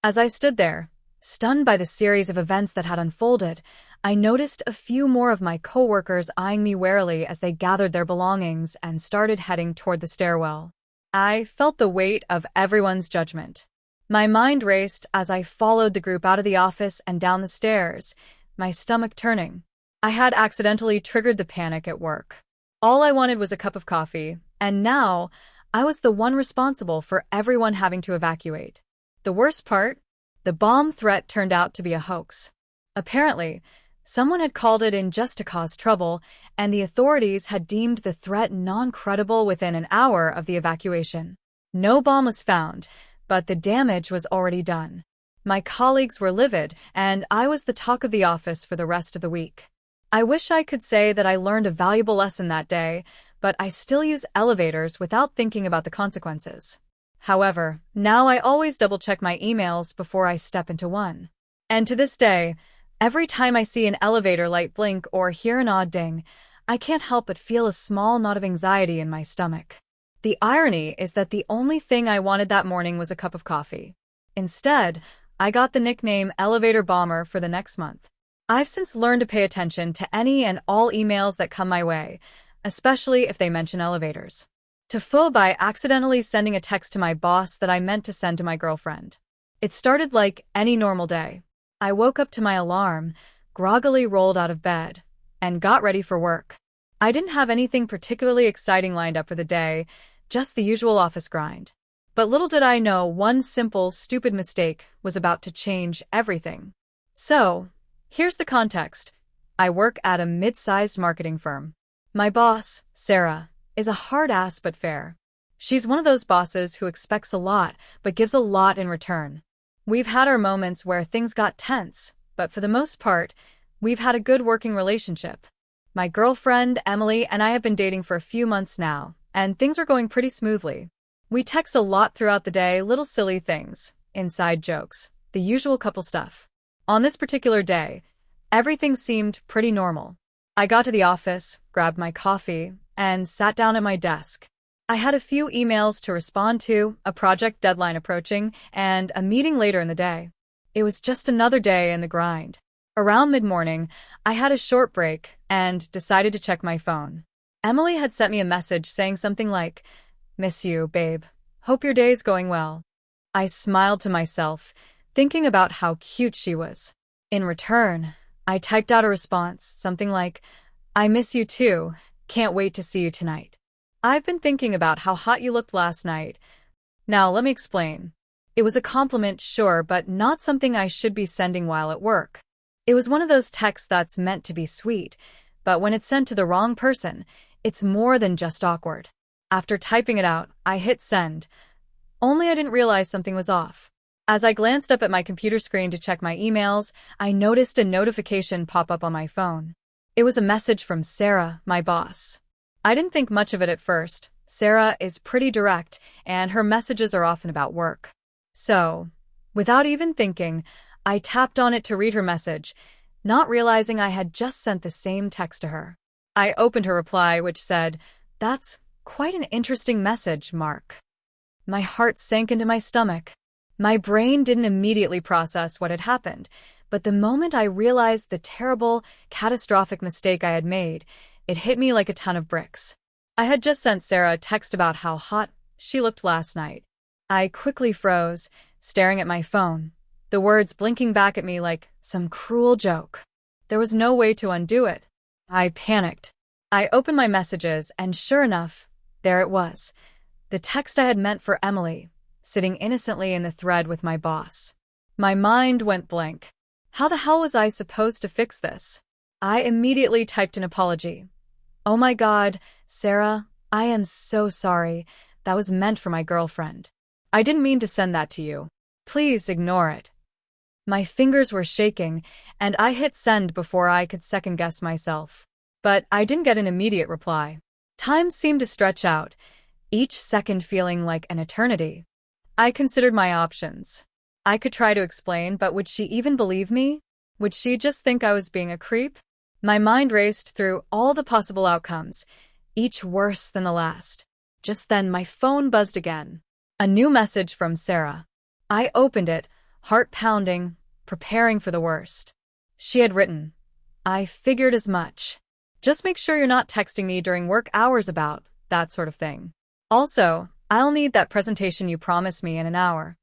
As I stood there, stunned by the series of events that had unfolded, I noticed a few more of my coworkers eyeing me warily as they gathered their belongings and started heading toward the stairwell. I felt the weight of everyone's judgment. My mind raced as I followed the group out of the office and down the stairs, my stomach turning. I had accidentally triggered the panic at work. All I wanted was a cup of coffee, and now I was the one responsible for everyone having to evacuate. The worst part? The bomb threat turned out to be a hoax. Apparently, someone had called it in just to cause trouble, and the authorities had deemed the threat non-credible within an hour of the evacuation. No bomb was found, but the damage was already done. My colleagues were livid, and I was the talk of the office for the rest of the week. I wish I could say that I learned a valuable lesson that day, but I still use elevators without thinking about the consequences. However, now I always double-check my emails before I step into one. And to this day, every time I see an elevator light blink or hear an odd ding, I can't help but feel a small knot of anxiety in my stomach. The irony is that the only thing I wanted that morning was a cup of coffee. Instead, I got the nickname Elevator Bomber for the next month. I've since learned to pay attention to any and all emails that come my way, especially if they mention elevators. TIFU by accidentally sending a text to my boss that I meant to send to my girlfriend. It started like any normal day. I woke up to my alarm, groggily rolled out of bed, and got ready for work. I didn't have anything particularly exciting lined up for the day, just the usual office grind. But little did I know one simple, stupid mistake was about to change everything. So, here's the context. I work at a mid-sized marketing firm. My boss, Sarah, is a hard ass but fair. She's one of those bosses who expects a lot but gives a lot in return. We've had our moments where things got tense, but for the most part, we've had a good working relationship. My girlfriend, Emily, and I have been dating for a few months now, and things are going pretty smoothly. We text a lot throughout the day, little silly things, inside jokes, the usual couple stuff. On this particular day, everything seemed pretty normal. I got to the office, grabbed my coffee, and sat down at my desk. I had a few emails to respond to, a project deadline approaching, and a meeting later in the day. It was just another day in the grind. Around mid-morning, I had a short break and decided to check my phone. Emily had sent me a message saying something like, "Miss you, babe. Hope your day's going well." I smiled to myself, thinking about how cute she was. In return, I typed out a response, something like, "I miss you too. Can't wait to see you tonight. I've been thinking about how hot you looked last night." Now, let me explain. It was a compliment, sure, but not something I should be sending while at work. It was one of those texts that's meant to be sweet, but when it's sent to the wrong person, it's more than just awkward. After typing it out, I hit send. Only I didn't realize something was off. As I glanced up at my computer screen to check my emails, I noticed a notification pop up on my phone. It was a message from Sarah, my boss. I didn't think much of it at first. Sarah is pretty direct, and her messages are often about work. So, without even thinking, I tapped on it to read her message, not realizing I had just sent the same text to her. I opened her reply, which said, "That's quite an interesting message, Mark." My heart sank into my stomach. My brain didn't immediately process what had happened, but the moment I realized the terrible, catastrophic mistake I had made, it hit me like a ton of bricks. I had just sent Sarah a text about how hot she looked last night. I quickly froze, staring at my phone, the words blinking back at me like some cruel joke. There was no way to undo it. I panicked. I opened my messages, and sure enough, there it was. The text I had meant for Emily, sitting innocently in the thread with my boss. My mind went blank. How the hell was I supposed to fix this? I immediately typed an apology. "Oh my God, Sarah, I am so sorry. That was meant for my girlfriend. I didn't mean to send that to you. Please ignore it." My fingers were shaking, and I hit send before I could second-guess myself. But I didn't get an immediate reply. Time seemed to stretch out, each second feeling like an eternity. I considered my options. I could try to explain, but would she even believe me? Would she just think I was being a creep? My mind raced through all the possible outcomes, each worse than the last. Just then, my phone buzzed again. A new message from Sarah. I opened it, heart pounding, preparing for the worst. She had written, "I figured as much. Just make sure you're not texting me during work hours about that sort of thing. Also, I'll need that presentation you promised me in an hour."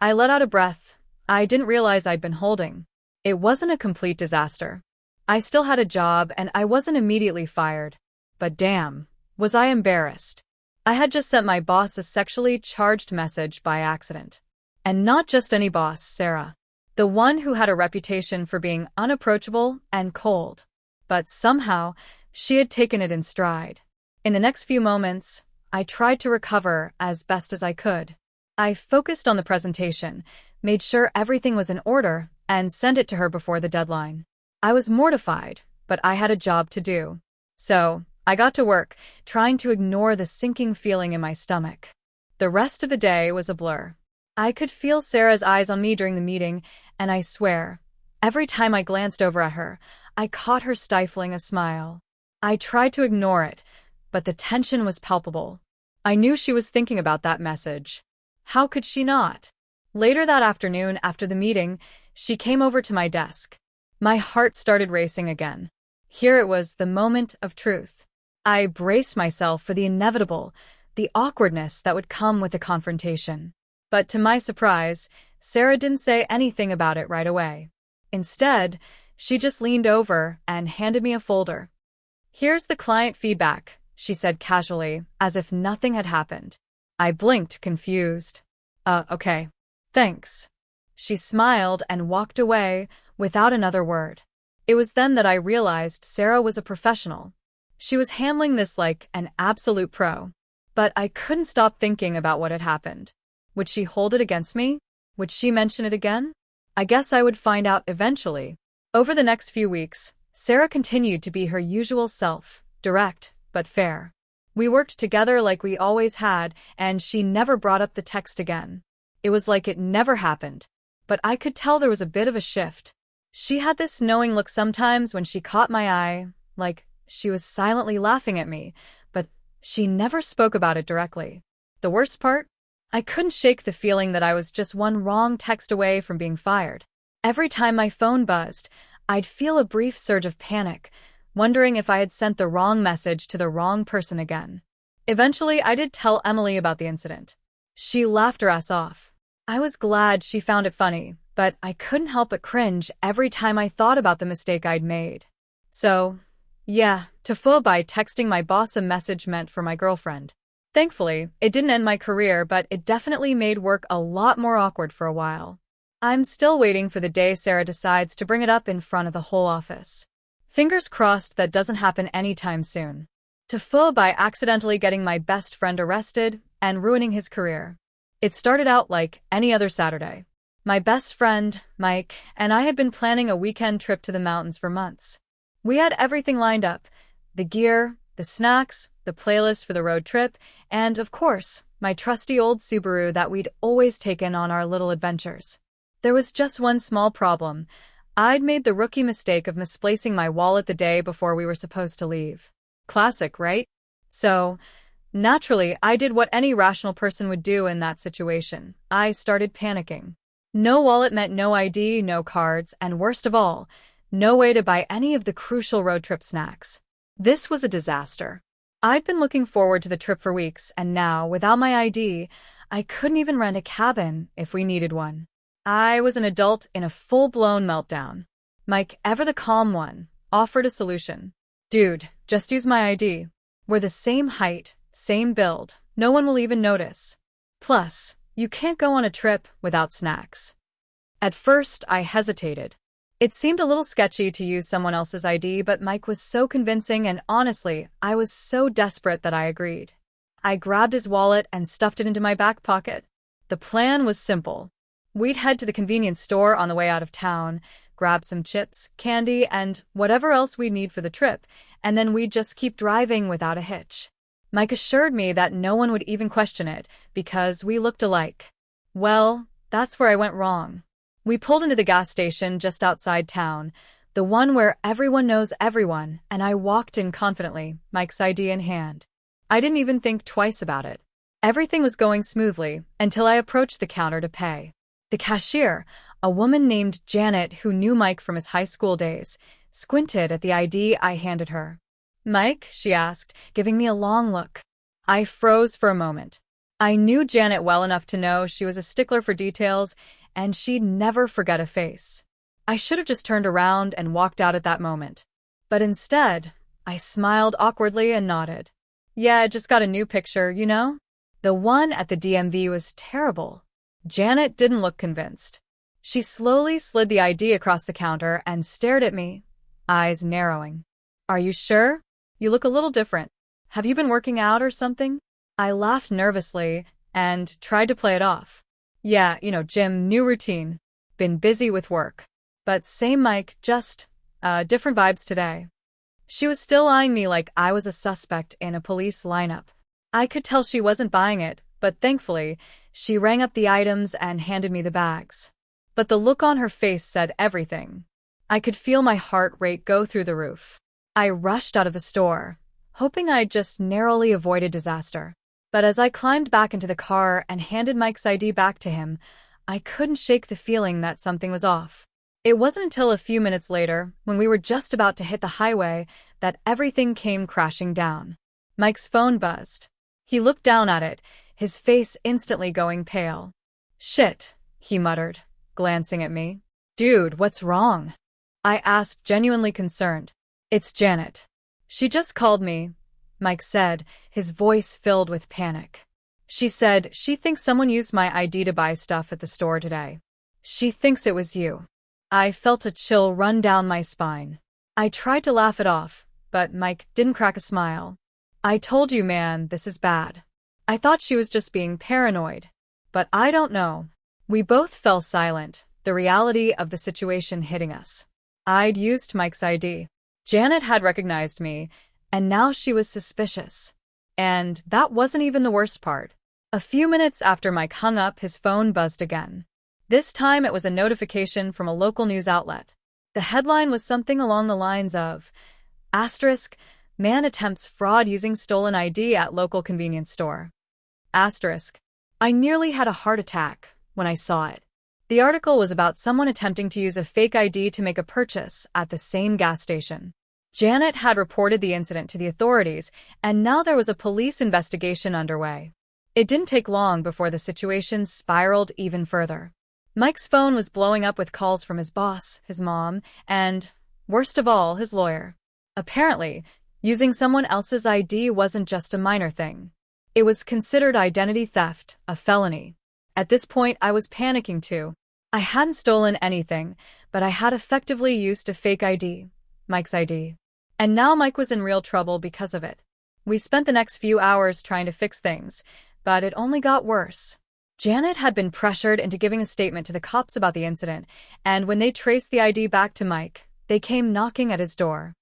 I let out a breath. I didn't realize I'd been holding. It wasn't a complete disaster. I still had a job, and I wasn't immediately fired. But damn, was I embarrassed. I had just sent my boss a sexually charged message by accident. And not just any boss, Sarah. The one who had a reputation for being unapproachable and cold. But somehow, she had taken it in stride. In the next few moments, I tried to recover as best as I could. I focused on the presentation, made sure everything was in order, and sent it to her before the deadline. I was mortified, but I had a job to do. So, I got to work, trying to ignore the sinking feeling in my stomach. The rest of the day was a blur. I could feel Sarah's eyes on me during the meeting, and I swear, every time I glanced over at her, I caught her stifling a smile. I tried to ignore it, but the tension was palpable. I knew she was thinking about that message. How could she not? Later that afternoon, after the meeting, she came over to my desk. My heart started racing again. Here it was, the moment of truth. I braced myself for the inevitable, the awkwardness that would come with the confrontation. But to my surprise, Sarah didn't say anything about it right away. Instead, she just leaned over and handed me a folder. "Here's the client feedback," she said casually, as if nothing had happened. I blinked, confused. Okay. Thanks." She smiled and walked away without another word. It was then that I realized Sarah was a professional. She was handling this like an absolute pro. But I couldn't stop thinking about what had happened. Would she hold it against me? Would she mention it again? I guess I would find out eventually. Over the next few weeks, Sarah continued to be her usual self, direct but fair. We worked together like we always had, and she never brought up the text again. It was like it never happened. But I could tell there was a bit of a shift. She had this knowing look sometimes when she caught my eye, like she was silently laughing at me, but she never spoke about it directly. The worst part? I couldn't shake the feeling that I was just one wrong text away from being fired. Every time my phone buzzed, I'd feel a brief surge of panic, wondering if I had sent the wrong message to the wrong person again. Eventually, I did tell Emily about the incident. She laughed her ass off. I was glad she found it funny, but I couldn't help but cringe every time I thought about the mistake I'd made. So, yeah, TIFU by texting my boss a message meant for my girlfriend. Thankfully, it didn't end my career, but it definitely made work a lot more awkward for a while. I'm still waiting for the day Sarah decides to bring it up in front of the whole office. Fingers crossed that doesn't happen anytime soon. TIFU by accidentally getting my best friend arrested and ruining his career. It started out like any other Saturday. My best friend, Mike, and I had been planning a weekend trip to the mountains for months. We had everything lined up: the gear, the snacks, the playlist for the road trip, and, of course, my trusty old Subaru that we'd always taken on our little adventures. There was just one small problem. I'd made the rookie mistake of misplacing my wallet the day before we were supposed to leave. Classic, right? So, naturally, I did what any rational person would do in that situation. I started panicking. No wallet meant no ID, no cards, and worst of all, no way to buy any of the crucial road trip snacks. This was a disaster. I'd been looking forward to the trip for weeks, and now, without my ID, I couldn't even rent a cabin if we needed one. I was an adult in a full-blown meltdown. Mike, ever the calm one, offered a solution. "Dude, just use my ID. We're the same height, same build. No one will even notice. Plus, you can't go on a trip without snacks." At first, I hesitated. It seemed a little sketchy to use someone else's ID, but Mike was so convincing, and honestly, I was so desperate that I agreed. I grabbed his wallet and stuffed it into my back pocket. The plan was simple. We'd head to the convenience store on the way out of town, grab some chips, candy, and whatever else we'd need for the trip, and then we'd just keep driving without a hitch. Mike assured me that no one would even question it, because we looked alike. Well, that's where I went wrong. We pulled into the gas station just outside town, the one where everyone knows everyone, and I walked in confidently, Mike's ID in hand. I didn't even think twice about it. Everything was going smoothly until I approached the counter to pay. The cashier, a woman named Janet who knew Mike from his high school days, squinted at the ID I handed her. "Mike?" she asked, giving me a long look. I froze for a moment. I knew Janet well enough to know she was a stickler for details, and she'd never forget a face. I should have just turned around and walked out at that moment. But instead, I smiled awkwardly and nodded. "Yeah, I just got a new picture, you know?" The one at the DMV was terrible. Janet didn't look convinced. She slowly slid the ID across the counter and stared at me, eyes narrowing. "Are you sure? You look a little different. Have you been working out or something?" I laughed nervously and tried to play it off. "Yeah, gym, new routine. Been busy with work. But same Mike, just, different vibes today." She was still eyeing me like I was a suspect in a police lineup. I could tell she wasn't buying it, but thankfully, she rang up the items and handed me the bags. But the look on her face said everything. I could feel my heart rate go through the roof. I rushed out of the store, hoping I'd just narrowly avoided disaster. But as I climbed back into the car and handed Mike's ID back to him, I couldn't shake the feeling that something was off. It wasn't until a few minutes later, when we were just about to hit the highway, that everything came crashing down. Mike's phone buzzed. He looked down at it, his face instantly going pale. "Shit," he muttered, glancing at me. "Dude, what's wrong?" I asked, genuinely concerned. "It's Janet. She just called me," Mike said, his voice filled with panic. "She said she thinks someone used my ID to buy stuff at the store today. She thinks it was you." I felt a chill run down my spine. I tried to laugh it off, but Mike didn't crack a smile. "I told you, man, this is bad. I thought she was just being paranoid. But I don't know." We both fell silent, the reality of the situation hitting us. I'd used Mike's ID. Janet had recognized me, and now she was suspicious. And that wasn't even the worst part. A few minutes after Mike hung up, his phone buzzed again. This time it was a notification from a local news outlet. The headline was something along the lines of, asterisk, "Man attempts fraud using stolen ID at local convenience store." Asterisk. I nearly had a heart attack when I saw it. The article was about someone attempting to use a fake ID to make a purchase at the same gas station. Janet had reported the incident to the authorities, and now there was a police investigation underway. It didn't take long before the situation spiraled even further. Mike's phone was blowing up with calls from his boss, his mom, and, worst of all, his lawyer. Apparently, using someone else's ID wasn't just a minor thing. It was considered identity theft, a felony. At this point, I was panicking too. I hadn't stolen anything, but I had effectively used a fake ID, Mike's ID. And now Mike was in real trouble because of it. We spent the next few hours trying to fix things, but it only got worse. Janet had been pressured into giving a statement to the cops about the incident, and when they traced the ID back to Mike, they came knocking at his door.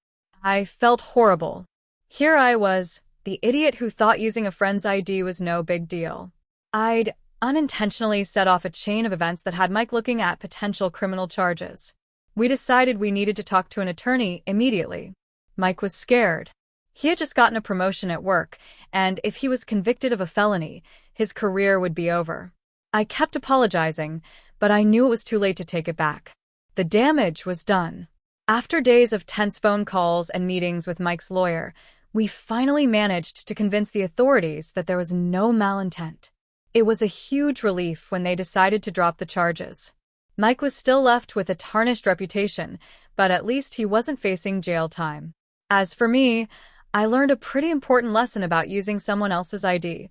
I felt horrible. Here I was, the idiot who thought using a friend's ID was no big deal. I'd unintentionally set off a chain of events that had Mike looking at potential criminal charges. We decided we needed to talk to an attorney immediately. Mike was scared. He had just gotten a promotion at work, and if he was convicted of a felony, his career would be over. I kept apologizing, but I knew it was too late to take it back. The damage was done. After days of tense phone calls and meetings with Mike's lawyer, we finally managed to convince the authorities that there was no malintent. It was a huge relief when they decided to drop the charges. Mike was still left with a tarnished reputation, but at least he wasn't facing jail time. As for me, I learned a pretty important lesson about using someone else's ID,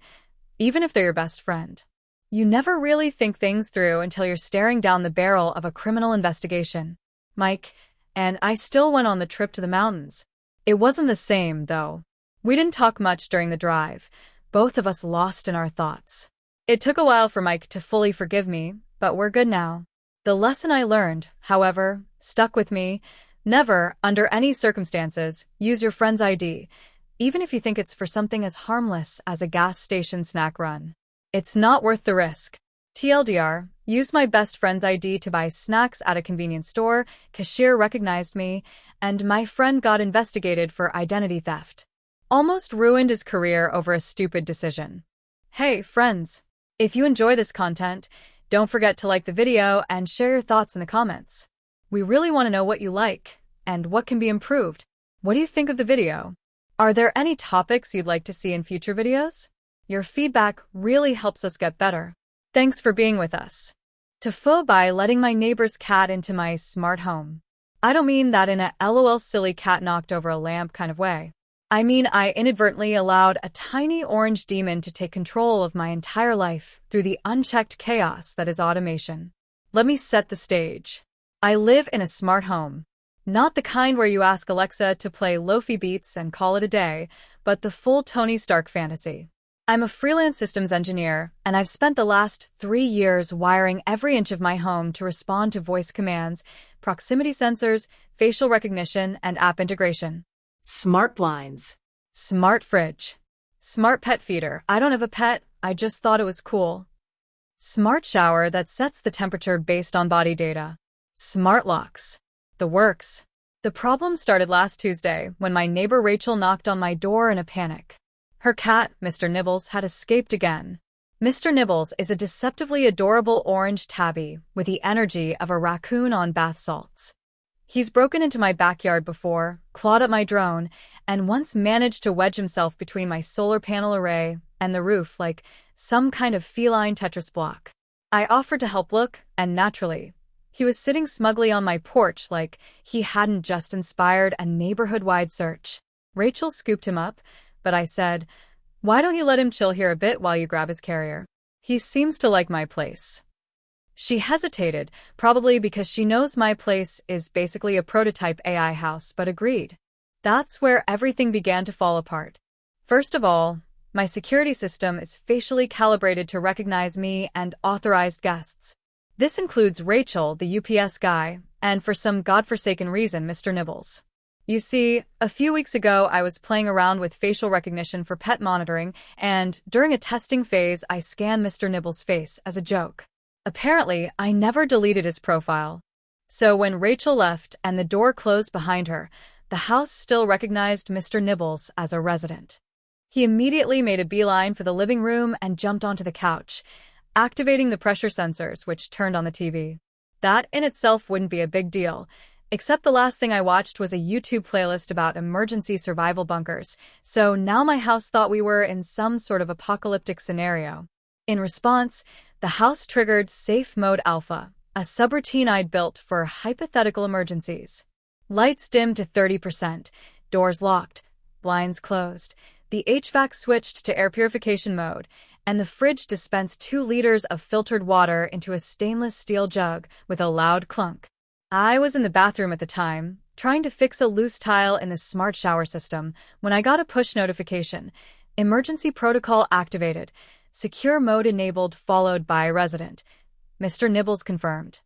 even if they're your best friend. You never really think things through until you're staring down the barrel of a criminal investigation. Mike and I still went on the trip to the mountains. It wasn't the same, though. We didn't talk much during the drive, both of us lost in our thoughts. It took a while for Mike to fully forgive me, but we're good now. The lesson I learned, however, stuck with me. Never, under any circumstances, use your friend's ID, even if you think it's for something as harmless as a gas station snack run. It's not worth the risk. TLDR, used my best friend's ID to buy snacks at a convenience store, cashier recognized me, and my friend got investigated for identity theft. Almost ruined his career over a stupid decision. Hey, friends, if you enjoy this content, don't forget to like the video and share your thoughts in the comments. We really want to know what you like and what can be improved. What do you think of the video? Are there any topics you'd like to see in future videos? Your feedback really helps us get better. Thanks for being with us. TIFU by letting my neighbor's cat into my smart home. I don't mean that in a LOL silly cat knocked over a lamp kind of way. I mean I inadvertently allowed a tiny orange demon to take control of my entire life through the unchecked chaos that is automation. Let me set the stage. I live in a smart home. Not the kind where you ask Alexa to play lofi beats and call it a day, but the full Tony Stark fantasy. I'm a freelance systems engineer, and I've spent the last 3 years wiring every inch of my home to respond to voice commands, proximity sensors, facial recognition, and app integration. Smart blinds. Smart fridge. Smart pet feeder. I don't have a pet, I just thought it was cool. Smart shower that sets the temperature based on body data. Smart locks. The works. The problem started last Tuesday when my neighbor Rachel knocked on my door in a panic. Her cat, Mr. Nibbles, had escaped again. Mr. Nibbles is a deceptively adorable orange tabby with the energy of a raccoon on bath salts. He's broken into my backyard before, clawed at my drone, and once managed to wedge himself between my solar panel array and the roof like some kind of feline Tetris block. I offered to help look, and naturally, he was sitting smugly on my porch like he hadn't just inspired a neighborhood-wide search. Rachel scooped him up, but I said, "Why don't you let him chill here a bit while you grab his carrier? He seems to like my place." She hesitated, probably because she knows my place is basically a prototype AI house, but agreed. That's where everything began to fall apart. First of all, my security system is facially calibrated to recognize me and authorized guests. This includes Rachel, the UPS guy, and for some godforsaken reason, Mr. Nibbles. You see, a few weeks ago I was playing around with facial recognition for pet monitoring, and during a testing phase I scanned Mr. Nibbles' face as a joke. Apparently, I never deleted his profile. So when Rachel left and the door closed behind her, the house still recognized Mr. Nibbles as a resident. He immediately made a beeline for the living room and jumped onto the couch, activating the pressure sensors, which turned on the TV. That in itself wouldn't be a big deal, except the last thing I watched was a YouTube playlist about emergency survival bunkers, so now my house thought we were in some sort of apocalyptic scenario. In response, the house triggered Safe Mode Alpha, a subroutine I'd built for hypothetical emergencies. Lights dimmed to 30%, doors locked, blinds closed, the HVAC switched to air purification mode, and the fridge dispensed 2 liters of filtered water into a stainless steel jug with a loud clunk. I was in the bathroom at the time, trying to fix a loose tile in the smart shower system, when I got a push notification. Emergency protocol activated. Secure mode enabled, followed by resident. Mr. Nibbles confirmed.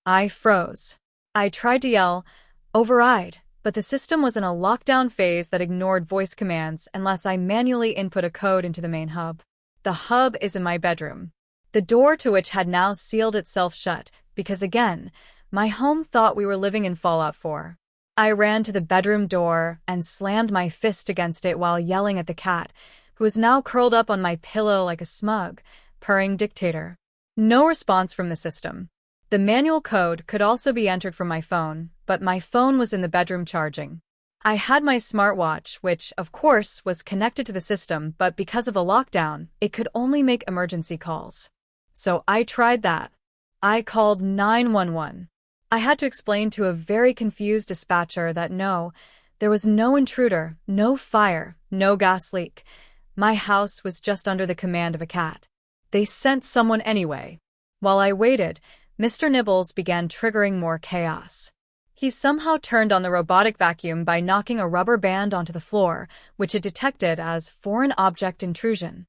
I froze. I tried to yell, "Override," but the system was in a lockdown phase that ignored voice commands unless I manually input a code into the main hub. The hub is in my bedroom, the door to which had now sealed itself shut, because again, my home thought we were living in Fallout 4. I ran to the bedroom door and slammed my fist against it while yelling at the cat, who was now curled up on my pillow like a smug, purring dictator. No response from the system. The manual code could also be entered from my phone, but my phone was in the bedroom charging. I had my smartwatch, which, of course, was connected to the system, but because of the lockdown, it could only make emergency calls. So I tried that. I called 911. I had to explain to a very confused dispatcher that no, there was no intruder, no fire, no gas leak. My house was just under the command of a cat. They sent someone anyway. While I waited, Mr. Nibbles began triggering more chaos. He somehow turned on the robotic vacuum by knocking a rubber band onto the floor, which it detected as foreign object intrusion.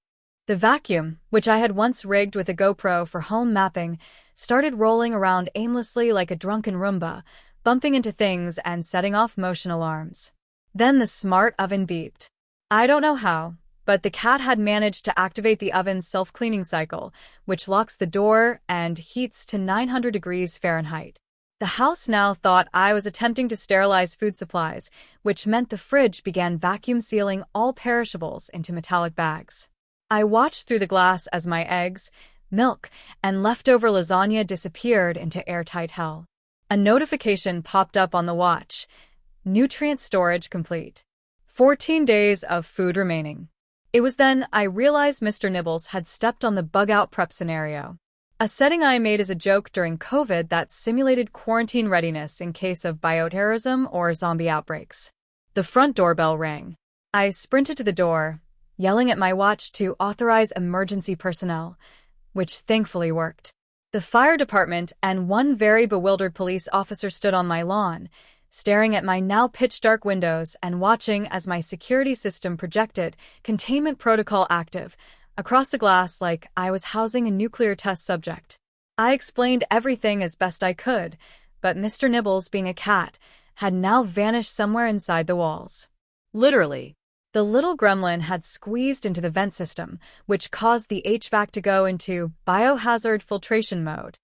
The vacuum, which I had once rigged with a GoPro for home mapping, started rolling around aimlessly like a drunken Roomba, bumping into things and setting off motion alarms. Then the smart oven beeped. I don't know how, but the cat had managed to activate the oven's self-cleaning cycle, which locks the door and heats to 900 degrees Fahrenheit. The house now thought I was attempting to sterilize food supplies, which meant the fridge began vacuum sealing all perishables into metallic bags. I watched through the glass as my eggs, milk, and leftover lasagna disappeared into airtight hell. A notification popped up on the watch. Nutrient storage complete. 14 days of food remaining. It was then I realized Mr. Nibbles had stepped on the bug-out prep scenario. A setting I made as a joke during COVID that simulated quarantine readiness in case of bioterrorism or zombie outbreaks. The front doorbell rang. I sprinted to the door, yelling at my watch to authorize emergency personnel, which thankfully worked. The fire department and one very bewildered police officer stood on my lawn, staring at my now pitch-dark windows and watching as my security system projected containment protocol active across the glass like I was housing a nuclear test subject. I explained everything as best I could, but Mr. Nibbles, being a cat, had now vanished somewhere inside the walls. Literally. The little gremlin had squeezed into the vent system, which caused the HVAC to go into biohazard filtration mode.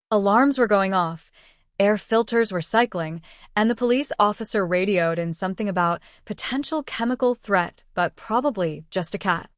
Alarms were going off, air filters were cycling, and the police officer radioed in something about potential chemical threat, but probably just a cat.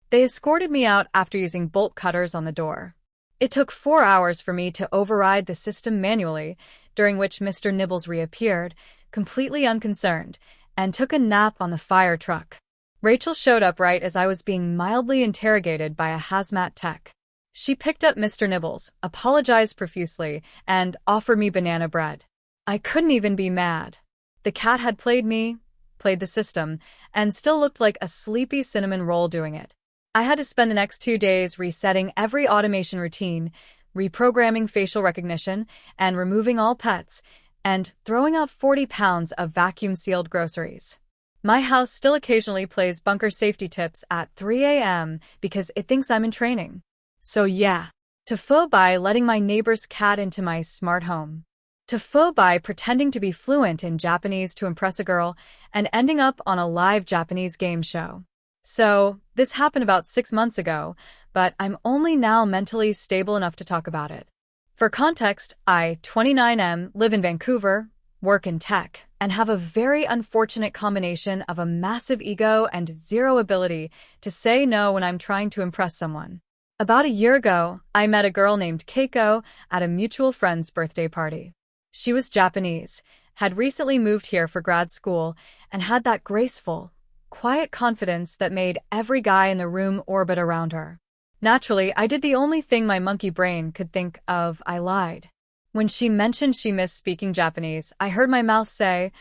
They escorted me out after using bolt cutters on the door. It took 4 hours for me to override the system manually, during which Mr. Nibbles reappeared, completely unconcerned, and took a nap on the fire truck. Rachel showed up right as I was being mildly interrogated by a hazmat tech. She picked up Mr. Nibbles, apologized profusely, and offered me banana bread. I couldn't even be mad. The cat had played me, played the system, and still looked like a sleepy cinnamon roll doing it. I had to spend the next 2 days resetting every automation routine, reprogramming facial recognition, and removing all pets, and throwing out 40 pounds of vacuum-sealed groceries. My house still occasionally plays bunker safety tips at 3 a.m. because it thinks I'm in training. So yeah, TIFU by letting my neighbor's cat into my smart home. TIFU by pretending to be fluent in Japanese to impress a girl and ending up on a live Japanese game show. So, this happened about 6 months ago, but I'm only now mentally stable enough to talk about it. For context, I, 29M, live in Vancouver, work in tech, and have a very unfortunate combination of a massive ego and zero ability to say no when I'm trying to impress someone. About a year ago, I met a girl named Keiko at a mutual friend's birthday party. She was Japanese, had recently moved here for grad school, and had that graceful, quiet confidence that made every guy in the room orbit around her. Naturally, I did the only thing my monkey brain could think of. I lied. When she mentioned she missed speaking Japanese, I heard my mouth say,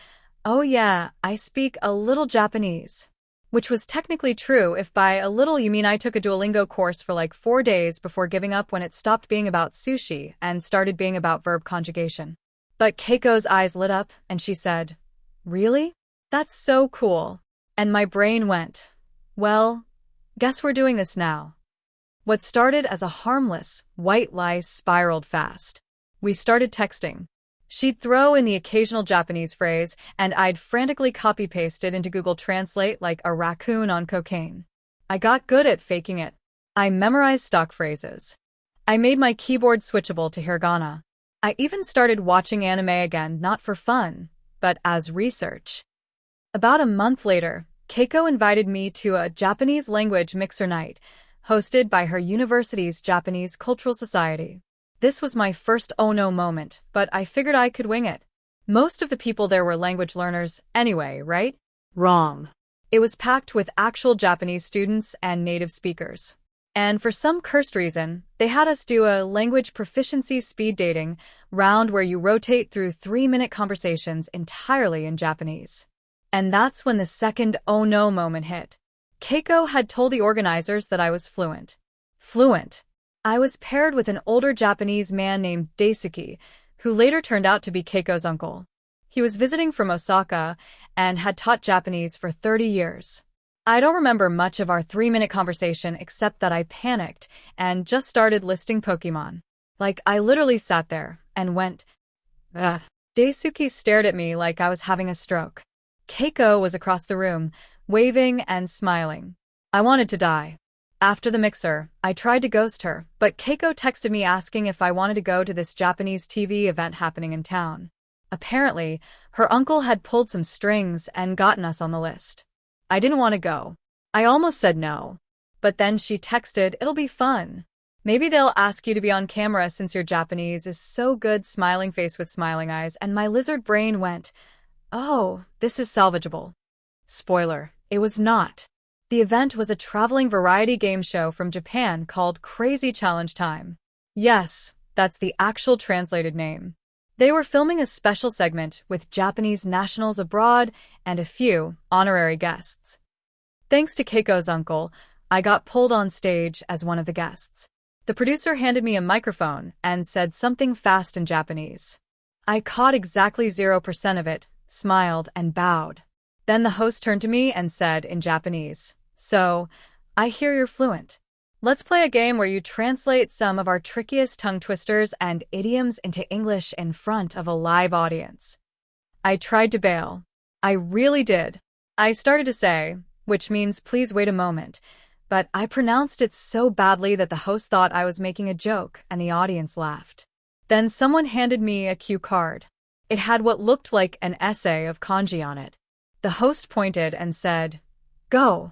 "Oh yeah, I speak a little Japanese." Which was technically true if by a little you mean I took a Duolingo course for like 4 days before giving up when it stopped being about sushi and started being about verb conjugation. But Keiko's eyes lit up and she said, "Really? That's so cool." And my brain went, "Well, guess we're doing this now." What started as a harmless, white lie spiraled fast. We started texting. She'd throw in the occasional Japanese phrase, and I'd frantically copy-paste it into Google Translate like a raccoon on cocaine. I got good at faking it. I memorized stock phrases. I made my keyboard switchable to hiragana. I even started watching anime again, not for fun, but as research. About a month later, Keiko invited me to a Japanese language mixer night, hosted by her university's Japanese Cultural Society. This was my first oh no moment, but I figured I could wing it. Most of the people there were language learners anyway, right? Wrong. It was packed with actual Japanese students and native speakers. And for some cursed reason, they had us do a language proficiency speed dating round where you rotate through 3-minute conversations entirely in Japanese. And that's when the second oh no moment hit. Keiko had told the organizers that I was fluent. Fluent. I was paired with an older Japanese man named Daisuke, who later turned out to be Keiko's uncle. He was visiting from Osaka and had taught Japanese for 30 years. I don't remember much of our 3-minute conversation except that I panicked and just started listing Pokemon. Like, I literally sat there and went, ugh. Daisuke stared at me like I was having a stroke. Keiko was across the room, waving and smiling. I wanted to die. After the mixer, I tried to ghost her, but Keiko texted me asking if I wanted to go to this Japanese TV event happening in town. Apparently, her uncle had pulled some strings and gotten us on the list. I didn't want to go. I almost said no. But then she texted, "It'll be fun. Maybe they'll ask you to be on camera since your Japanese is so good," smiling face with smiling eyes, and my lizard brain went, "Oh, this is salvageable." Spoiler, it was not. The event was a traveling variety game show from Japan called Crazy Challenge Time. Yes, that's the actual translated name. They were filming a special segment with Japanese nationals abroad and a few honorary guests. Thanks to Keiko's uncle, I got pulled on stage as one of the guests. The producer handed me a microphone and said something fast in Japanese. I caught exactly 0% of it, smiled, and bowed. Then the host turned to me and said in Japanese, "So, I hear you're fluent. Let's play a game where you translate some of our trickiest tongue twisters and idioms into English in front of a live audience." I tried to bail. I really did. I started to say, which means please wait a moment, but I pronounced it so badly that the host thought I was making a joke and the audience laughed. Then someone handed me a cue card. It had what looked like an essay of kanji on it. The host pointed and said, "Go."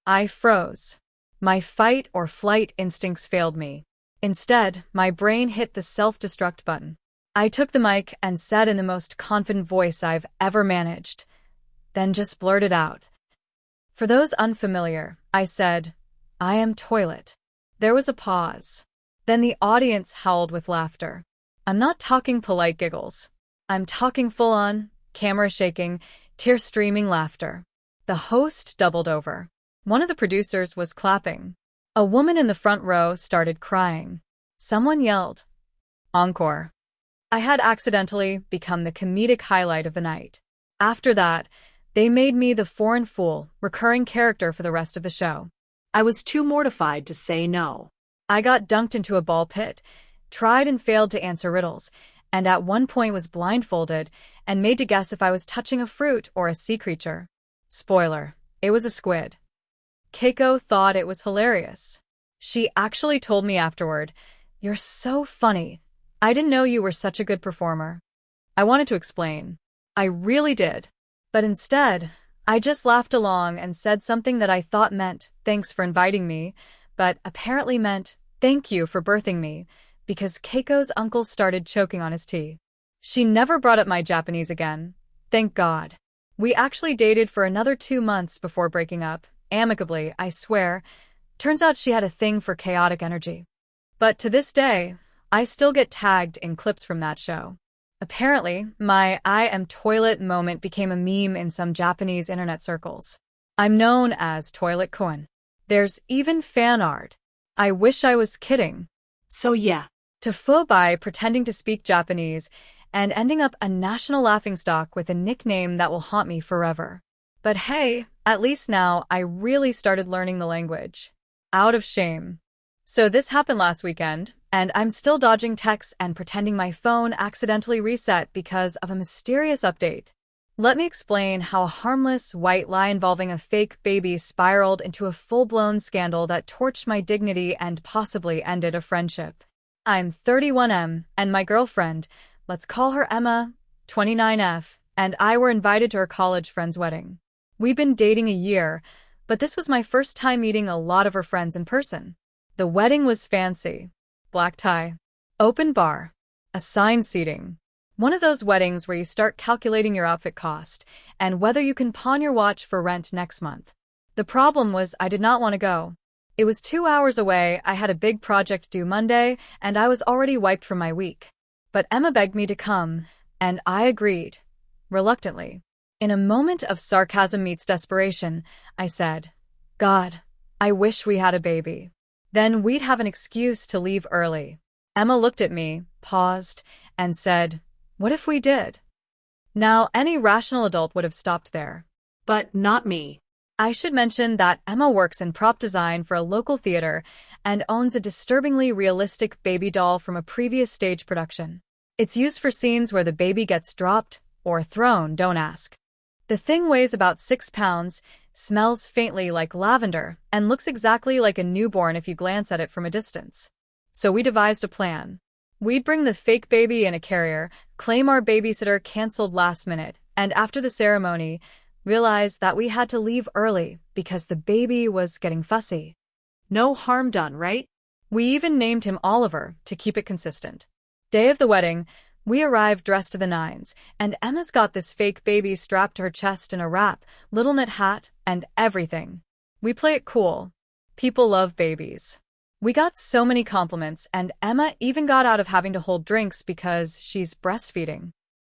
I froze. My fight or flight instincts failed me. Instead, my brain hit the self-destruct button. I took the mic and said in the most confident voice I've ever managed, then just blurted out, For those unfamiliar, I said, I am toilet. There was a pause. Then the audience howled with laughter. I'm not talking polite giggles. I'm talking full-on, camera shaking, tear-streaming laughter. The host doubled over. One of the producers was clapping. A woman in the front row started crying. Someone yelled, "Encore." I had accidentally become the comedic highlight of the night. After that, they made me the foreign fool, recurring character for the rest of the show. I was too mortified to say no. I got dunked into a ball pit, tried and failed to answer riddles, and at one point was blindfolded and made to guess if I was touching a fruit or a sea creature. Spoiler, it was a squid. Keiko thought it was hilarious. She actually told me afterward, "You're so funny. I didn't know you were such a good performer." I wanted to explain. I really did. But instead, I just laughed along and said something that I thought meant, "Thanks for inviting me," but apparently meant, "Thank you for birthing me," because Keiko's uncle started choking on his tea. She never brought up my Japanese again. Thank God. We actually dated for another 2 months before breaking up, amicably, I swear. Turns out she had a thing for chaotic energy. But to this day, I still get tagged in clips from that show. Apparently, my I am toilet moment became a meme in some Japanese internet circles. I'm known as Toilet Koen. There's even fan art. I wish I was kidding. So yeah. TIFU by pretending to speak Japanese and ending up a national laughingstock with a nickname that will haunt me forever. But hey, at least now I really started learning the language. Out of shame. So this happened last weekend, and I'm still dodging texts and pretending my phone accidentally reset because of a mysterious update. Let me explain how a harmless white lie involving a fake baby spiraled into a full-blown scandal that torched my dignity and possibly ended a friendship. I'm 31M, and my girlfriend, let's call her Emma, 29F, and I were invited to her college friend's wedding. We'd been dating a year, but this was my first time meeting a lot of her friends in person. The wedding was fancy. Black tie, open bar, assigned seating. One of those weddings where you start calculating your outfit cost and whether you can pawn your watch for rent next month. The problem was I did not want to go. It was 2 hours away, I had a big project due Monday, and I was already wiped from my week. But Emma begged me to come, and I agreed. Reluctantly. In a moment of sarcasm meets desperation, I said, "God, I wish we had a baby. Then we'd have an excuse to leave early." Emma looked at me, paused, and said, "What if we did?" Now, any rational adult would have stopped there. But not me. I should mention that Emma works in prop design for a local theater and owns a disturbingly realistic baby doll from a previous stage production. It's used for scenes where the baby gets dropped or thrown, don't ask. The thing weighs about 6 pounds, smells faintly like lavender, and looks exactly like a newborn if you glance at it from a distance. So we devised a plan. We'd bring the fake baby in a carrier, claim our babysitter canceled last minute, and after the ceremony, realize that we had to leave early because the baby was getting fussy. No harm done, right? We even named him Oliver to keep it consistent. Day of the wedding, we arrived dressed to the nines, and Emma's got this fake baby strapped to her chest in a wrap, little knit hat, and everything. We play it cool. People love babies. We got so many compliments, and Emma even got out of having to hold drinks because she's breastfeeding.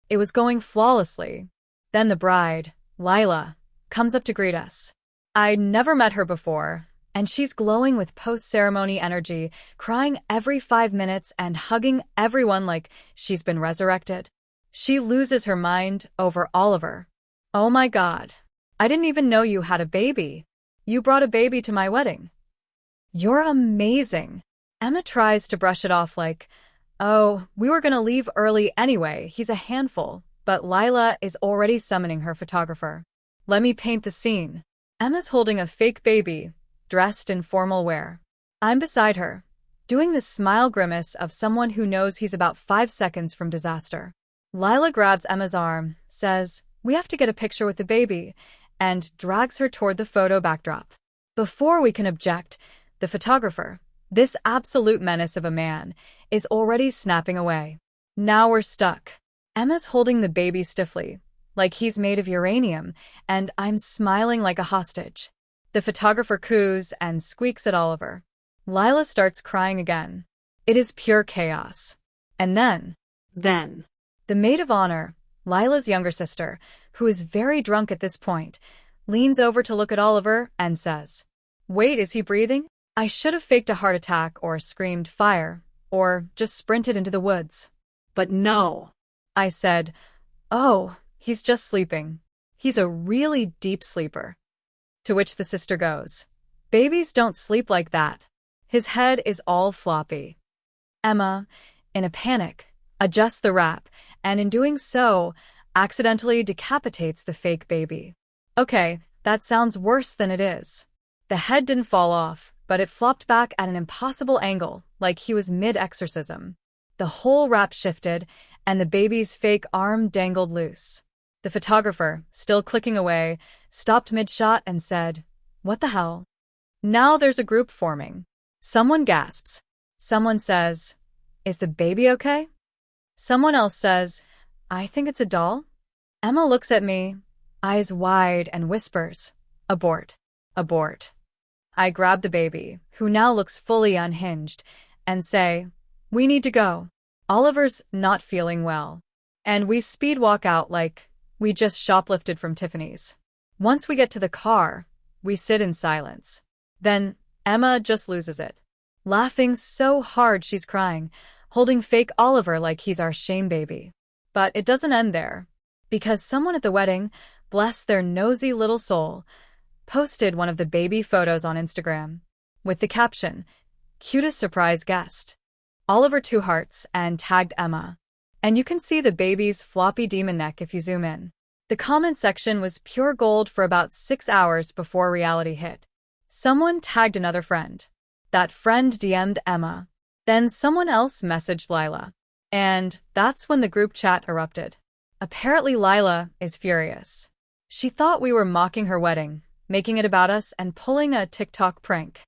It was going flawlessly. Then the bride, Lila, comes up to greet us. I'd never met her before, and she's glowing with post-ceremony energy, crying every 5 minutes and hugging everyone like she's been resurrected. She loses her mind over Oliver. "Oh my God, I didn't even know you had a baby. You brought a baby to my wedding. You're amazing." Emma tries to brush it off like, "Oh, we were gonna leave early anyway, he's a handful," but Lila is already summoning her photographer. Let me paint the scene. Emma's holding a fake baby, dressed in formal wear. I'm beside her, doing the smile grimace of someone who knows he's about 5 seconds from disaster. Lila grabs Emma's arm, says, "We have to get a picture with the baby," and drags her toward the photo backdrop. Before we can object, the photographer, this absolute menace of a man, is already snapping away. Now we're stuck. Emma's holding the baby stiffly, like he's made of uranium, and I'm smiling like a hostage. The photographer coos and squeaks at Oliver. Lila starts crying again. It is pure chaos. And Then. the maid of honor, Lila's younger sister, who is very drunk at this point, leans over to look at Oliver and says, "Wait, is he breathing?" I should have faked a heart attack or screamed fire, or just sprinted into the woods. But no. I said, "Oh, he's just sleeping. He's a really deep sleeper." To which the sister goes, "Babies don't sleep like that. His head is all floppy." Emma, in a panic, adjusts the wrap, and in doing so, accidentally decapitates the fake baby. Okay, that sounds worse than it is. The head didn't fall off, but it flopped back at an impossible angle, like he was mid-exorcism. The whole wrap shifted, and the baby's fake arm dangled loose. The photographer, still clicking away, stopped mid-shot and said, "What the hell?" Now there's a group forming. Someone gasps. Someone says, "Is the baby okay?" Someone else says, "I think it's a doll." Emma looks at me, eyes wide, and whispers, "Abort. Abort." I grab the baby, who now looks fully unhinged, and say, "We need to go. Oliver's not feeling well." And we speed walk out like we just shoplifted from Tiffany's. Once we get to the car, we sit in silence. Then Emma just loses it, laughing so hard she's crying, holding fake Oliver like he's our shame baby. But it doesn't end there, because someone at the wedding, bless their nosy little soul, posted one of the baby photos on Instagram, with the caption, "Cutest surprise guest. Oliver 2 hearts," and tagged Emma. And you can see the baby's floppy demon neck if you zoom in. The comment section was pure gold for about 6 hours before reality hit. Someone tagged another friend. That friend DM'd Emma. Then someone else messaged Lila. And that's when the group chat erupted. Apparently Lila is furious. She thought we were mocking her wedding, making it about us, and pulling a TikTok prank.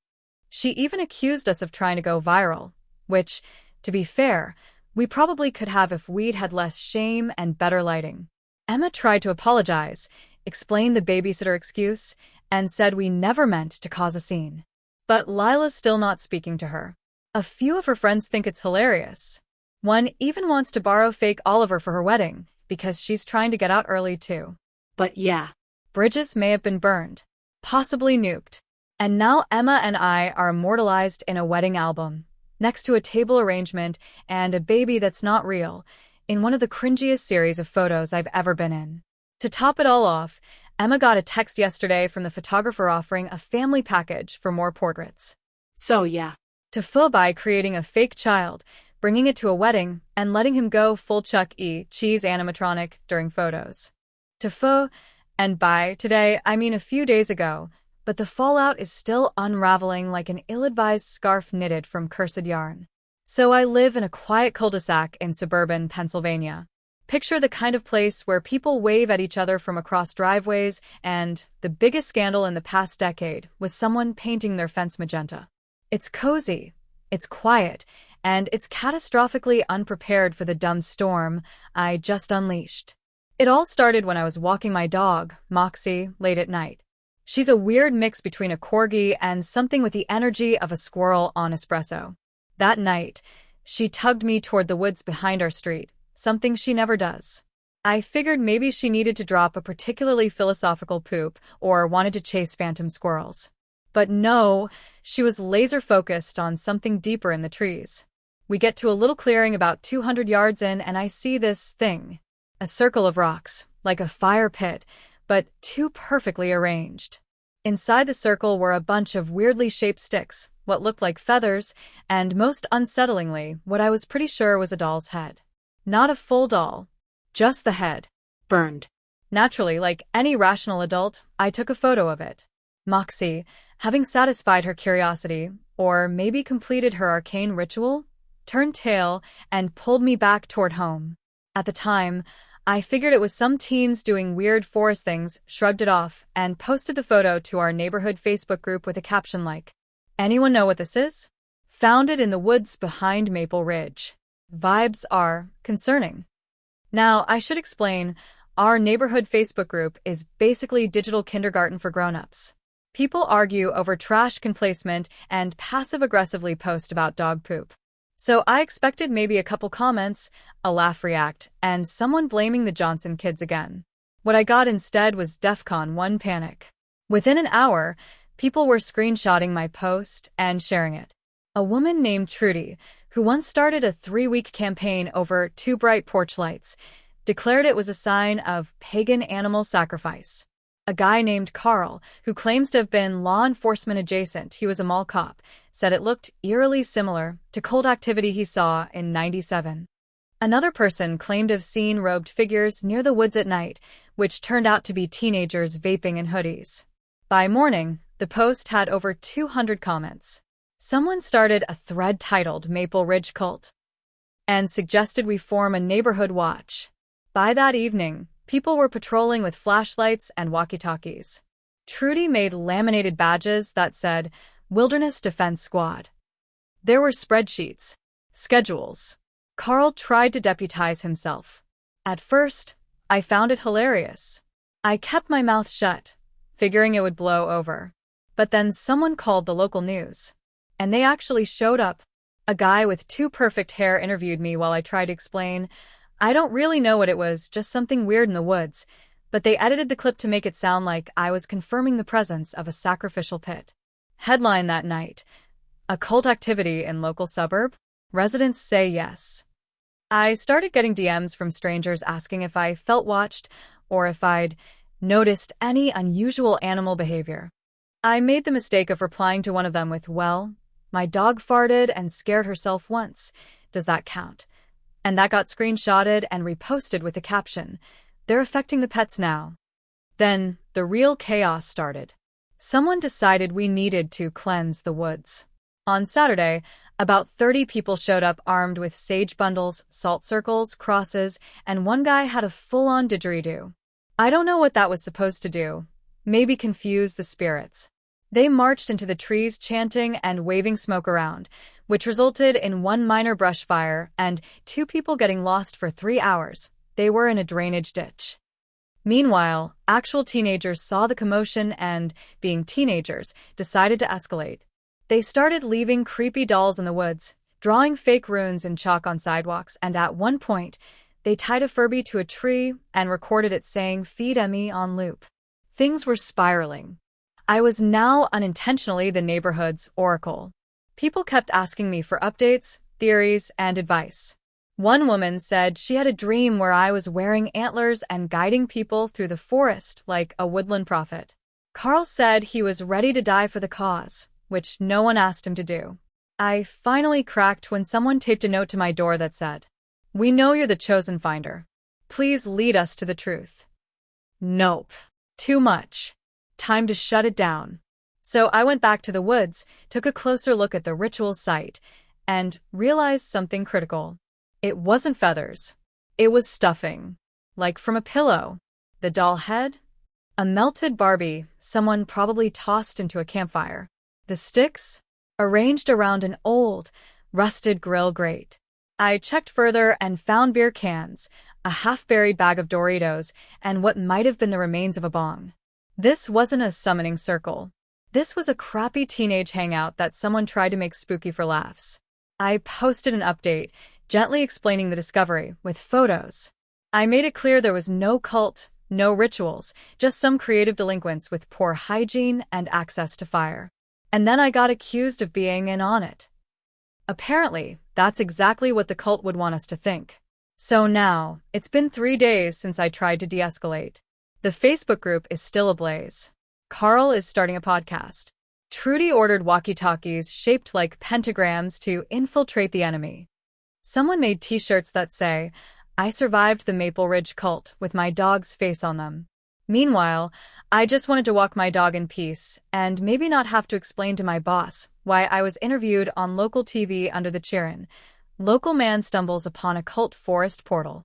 She even accused us of trying to go viral, which, to be fair, we probably could have if we'd had less shame and better lighting. Emma tried to apologize, explain the babysitter excuse, and said we never meant to cause a scene. But Lila's still not speaking to her. A few of her friends think it's hilarious. One even wants to borrow fake Oliver for her wedding, because she's trying to get out early too. But yeah. Bridges may have been burned, possibly nuked. And now Emma and I are immortalized in a wedding album, next to a table arrangement and a baby that's not real, in one of the cringiest series of photos I've ever been in. To top it all off, Emma got a text yesterday from the photographer offering a family package for more portraits. So yeah. TIFU by creating a fake child, bringing it to a wedding, and letting him go full Chuck E. Cheese animatronic during photos. TIFU, and by today, I mean a few days ago, but the fallout is still unraveling like an ill-advised scarf knitted from cursed yarn. So I live in a quiet cul-de-sac in suburban Pennsylvania. Picture the kind of place where people wave at each other from across driveways, and the biggest scandal in the past decade was someone painting their fence magenta. It's cozy, it's quiet, and it's catastrophically unprepared for the dumb storm I just unleashed. It all started when I was walking my dog, Moxie, late at night. She's a weird mix between a corgi and something with the energy of a squirrel on espresso. That night, she tugged me toward the woods behind our street, something she never does. I figured maybe she needed to drop a particularly philosophical poop or wanted to chase phantom squirrels. But no, she was laser-focused on something deeper in the trees. We get to a little clearing about 200 yards in, and I see this thing. A circle of rocks, like a fire pit, but too perfectly arranged. Inside the circle were a bunch of weirdly shaped sticks, what looked like feathers, and most unsettlingly, what I was pretty sure was a doll's head. Not a full doll, just the head. Burned. Naturally, like any rational adult, I took a photo of it. Moxie, having satisfied her curiosity, or maybe completed her arcane ritual, turned tail and pulled me back toward home. At the time, I figured it was some teens doing weird forest things, shrugged it off, and posted the photo to our neighborhood Facebook group with a caption like, "Anyone know what this is? Found it in the woods behind Maple Ridge. Vibes are concerning." Now, I should explain, our neighborhood Facebook group is basically digital kindergarten for grown-ups. People argue over trash placement and passive-aggressively post about dog poop. So I expected maybe a couple comments, a laugh react, and someone blaming the Johnson kids again. What I got instead was DEFCON 1 panic. Within an hour, people were screenshotting my post and sharing it. A woman named Trudy, who once started a 3-week campaign over 2 bright porch lights, declared it was a sign of pagan animal sacrifice. A guy named Carl, who claims to have been law enforcement adjacent, he was a mall cop, said it looked eerily similar to cult activity he saw in '97. Another person claimed to have seen robed figures near the woods at night, which turned out to be teenagers vaping in hoodies. By morning, the post had over 200 comments. Someone started a thread titled Maple Ridge Cult and suggested we form a neighborhood watch. By that evening, people were patrolling with flashlights and walkie-talkies. Trudy made laminated badges that said Wilderness Defense Squad. There were spreadsheets, schedules. Carl tried to deputize himself. At first, I found it hilarious. I kept my mouth shut, figuring it would blow over. But then someone called the local news. And they actually showed up. A guy with 2 perfect hair interviewed me while I tried to explain, I don't really know what it was, just something weird in the woods, but they edited the clip to make it sound like I was confirming the presence of a sacrificial pit. Headline that night: Occult activity in local suburb? Residents say yes. I started getting DMs from strangers asking if I felt watched or if I'd noticed any unusual animal behavior. I made the mistake of replying to one of them with, well, my dog farted and scared herself once. Does that count? And that got screenshotted and reposted with the caption, they're affecting the pets now. Then, the real chaos started. Someone decided we needed to cleanse the woods. On Saturday, about 30 people showed up armed with sage bundles, salt circles, crosses, and one guy had a full-on didgeridoo. I don't know what that was supposed to do. Maybe confuse the spirits. They marched into the trees chanting and waving smoke around, which resulted in 1 minor brush fire and 2 people getting lost for 3 hours. They were in a drainage ditch. Meanwhile, actual teenagers saw the commotion and, being teenagers, decided to escalate. They started leaving creepy dolls in the woods, drawing fake runes in chalk on sidewalks, and at one point, they tied a Furby to a tree and recorded it saying, "Feed Emmy" on loop. Things were spiraling. I was now unintentionally the neighborhood's oracle. People kept asking me for updates, theories, and advice. One woman said she had a dream where I was wearing antlers and guiding people through the forest like a woodland prophet. Carl said he was ready to die for the cause, which no one asked him to do. I finally cracked when someone taped a note to my door that said, "We know you're the chosen finder. Please lead us to the truth." Nope. Too much. Time to shut it down. So I went back to the woods, took a closer look at the ritual site, and realized something critical. It wasn't feathers. It was stuffing. Like from a pillow. The doll head? A melted Barbie someone probably tossed into a campfire. The sticks? Arranged around an old, rusted grill grate. I checked further and found beer cans, a half-buried bag of Doritos, and what might have been the remains of a bong. This wasn't a summoning circle. This was a crappy teenage hangout that someone tried to make spooky for laughs. I posted an update, gently explaining the discovery, with photos. I made it clear there was no cult, no rituals, just some creative delinquents with poor hygiene and access to fire. And then I got accused of being in on it. Apparently, that's exactly what the cult would want us to think. So now, it's been 3 days since I tried to de-escalate. The Facebook group is still ablaze. Carl is starting a podcast. Trudy ordered walkie-talkies shaped like pentagrams to infiltrate the enemy. Someone made t-shirts that say, "I survived the Maple Ridge cult," with my dog's face on them. Meanwhile, I just wanted to walk my dog in peace and maybe not have to explain to my boss why I was interviewed on local TV under the cheerin', "Local man stumbles upon a cult forest portal."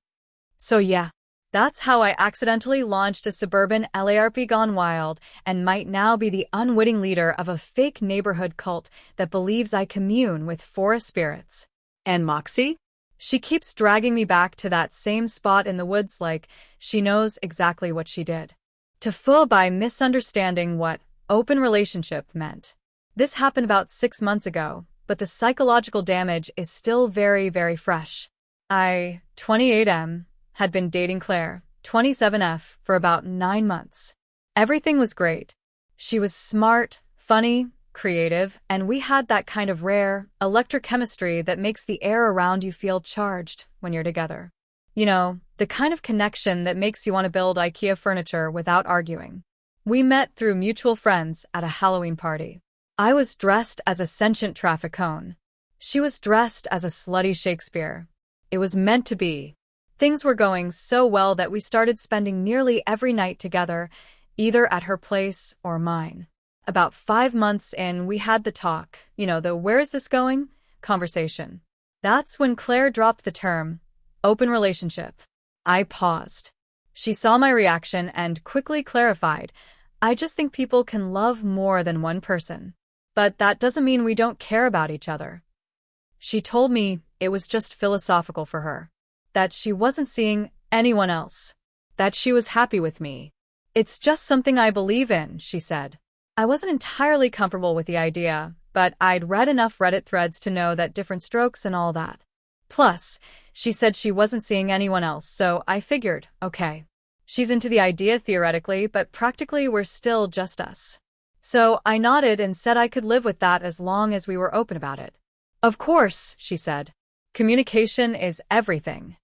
So yeah. That's how I accidentally launched a suburban LARP gone wild and might now be the unwitting leader of a fake neighborhood cult that believes I commune with forest spirits. And Moxie? She keeps dragging me back to that same spot in the woods like she knows exactly what she did. TIFU by misunderstanding what open relationship meant. This happened about 6 months ago, but the psychological damage is still very, very fresh. I, 28M, had been dating Claire, 27F, for about 9 months. Everything was great. She was smart, funny, creative, and we had that kind of rare, electric chemistry that makes the air around you feel charged when you're together. You know, the kind of connection that makes you want to build IKEA furniture without arguing. We met through mutual friends at a Halloween party. I was dressed as a sentient traffic cone. She was dressed as a slutty Shakespeare. It was meant to be. Things were going so well that we started spending nearly every night together, either at her place or mine. About 5 months in, we had the talk, the "where is this going?" conversation. That's when Claire dropped the term, open relationship. I paused. She saw my reaction and quickly clarified, "I just think people can love more than one person. But that doesn't mean we don't care about each other." She told me it was just philosophical for her. That she wasn't seeing anyone else. That she was happy with me. "It's just something I believe in," she said. I wasn't entirely comfortable with the idea, but I'd read enough Reddit threads to know that different strokes and all that. Plus, she said she wasn't seeing anyone else, so I figured, okay. She's into the idea theoretically, but practically we're still just us. So I nodded and said I could live with that as long as we were open about it. "Of course," she said. "Communication is everything."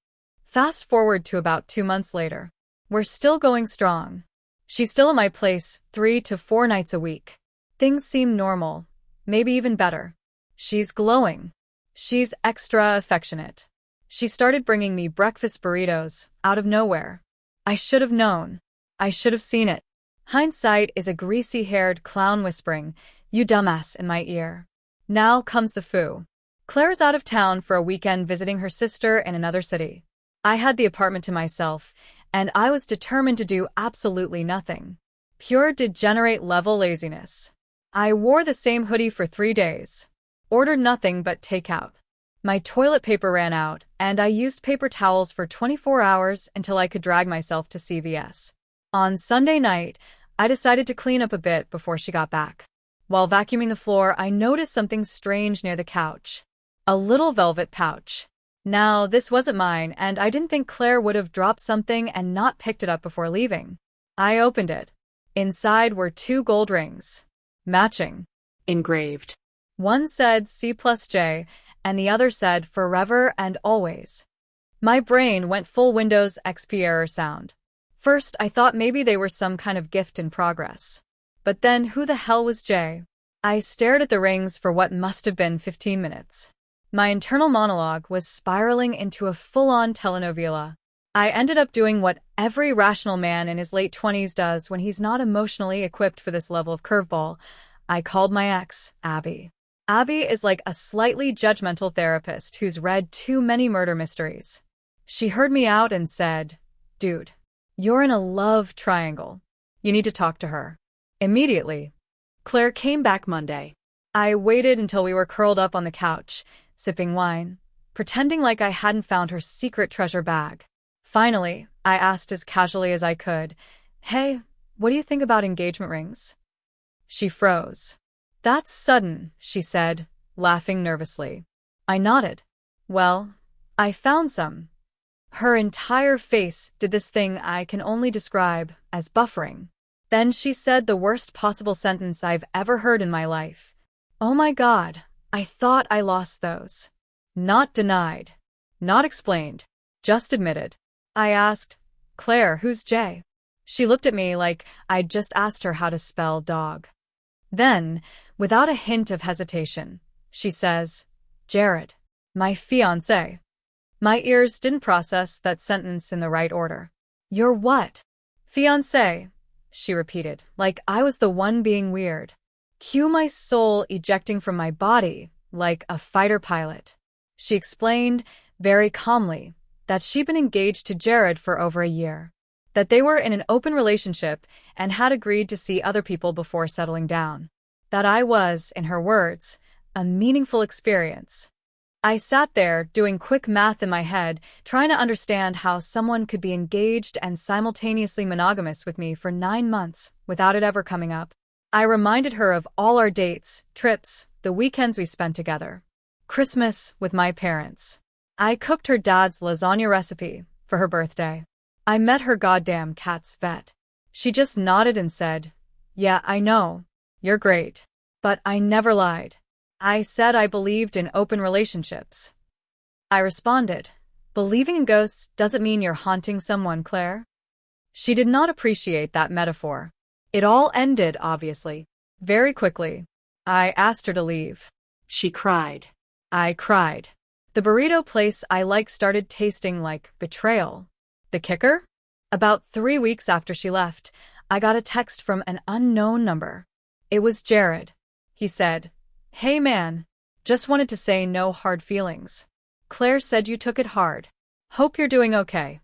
Fast forward to about 2 months later. We're still going strong. She's still at my place 3 to 4 nights a week. Things seem normal, maybe even better. She's glowing. She's extra affectionate. She started bringing me breakfast burritos out of nowhere. I should have known. I should have seen it. Hindsight is a greasy-haired clown whispering, "You dumbass," in my ear. Now comes the foo. Claire's out of town for a weekend visiting her sister in another city. I had the apartment to myself, and I was determined to do absolutely nothing. Pure degenerate-level laziness. I wore the same hoodie for 3 days. Ordered nothing but takeout. My toilet paper ran out, and I used paper towels for 24 hours until I could drag myself to CVS. On Sunday night, I decided to clean up a bit before she got back. While vacuuming the floor, I noticed something strange near the couch. A little velvet pouch. Now, this wasn't mine, and I didn't think Claire would have dropped something and not picked it up before leaving. I opened it. Inside were 2 gold rings. Matching. Engraved. One said C+J, and the other said forever and always. My brain went full Windows XP error sound. First, I thought maybe they were some kind of gift in progress. But then, who the hell was Jay? I stared at the rings for what must have been 15 minutes. My internal monologue was spiraling into a full-on telenovela. I ended up doing what every rational man in his late 20s does when he's not emotionally equipped for this level of curveball. I called my ex, Abby. Abby is like a slightly judgmental therapist who's read too many murder mysteries. She heard me out and said, "Dude, you're in a love triangle. You need to talk to her." Immediately. Claire came back Monday. I waited until we were curled up on the couch, sipping wine, pretending like I hadn't found her secret treasure bag. Finally, I asked as casually as I could, "Hey, what do you think about engagement rings?" She froze. "That's sudden," she said, laughing nervously. I nodded. "Well, I found some." Her entire face did this thing I can only describe as buffering. Then she said the worst possible sentence I've ever heard in my life. "Oh my God, I thought I lost those." Not denied. Not explained. Just admitted. I asked, "Claire, who's Jay?" She looked at me like I'd just asked her how to spell dog. Then, without a hint of hesitation, she says, "Jared, my fiancé." My ears didn't process that sentence in the right order. "Your what?" "Fiancé," she repeated, like I was the one being weird. Cue my soul ejecting from my body, like a fighter pilot. She explained, very calmly, that she'd been engaged to Jared for over a year. That they were in an open relationship and had agreed to see other people before settling down. That I was, in her words, a meaningful experience. I sat there, doing quick math in my head, trying to understand how someone could be engaged and simultaneously monogamous with me for 9 months without it ever coming up. I reminded her of all our dates, trips, the weekends we spent together. Christmas with my parents. I cooked her dad's lasagna recipe for her birthday. I met her goddamn cat's vet. She just nodded and said, "Yeah, I know. You're great." But I never lied. I said I believed in open relationships. I responded, "Believing in ghosts doesn't mean you're haunting someone, Claire." She did not appreciate that metaphor. It all ended, obviously, very quickly. I asked her to leave. She cried. I cried. The burrito place I liked started tasting like betrayal. The kicker? About 3 weeks after she left, I got a text from an unknown number. It was Jared. He said, "Hey man, just wanted to say no hard feelings. Claire said you took it hard. Hope you're doing okay."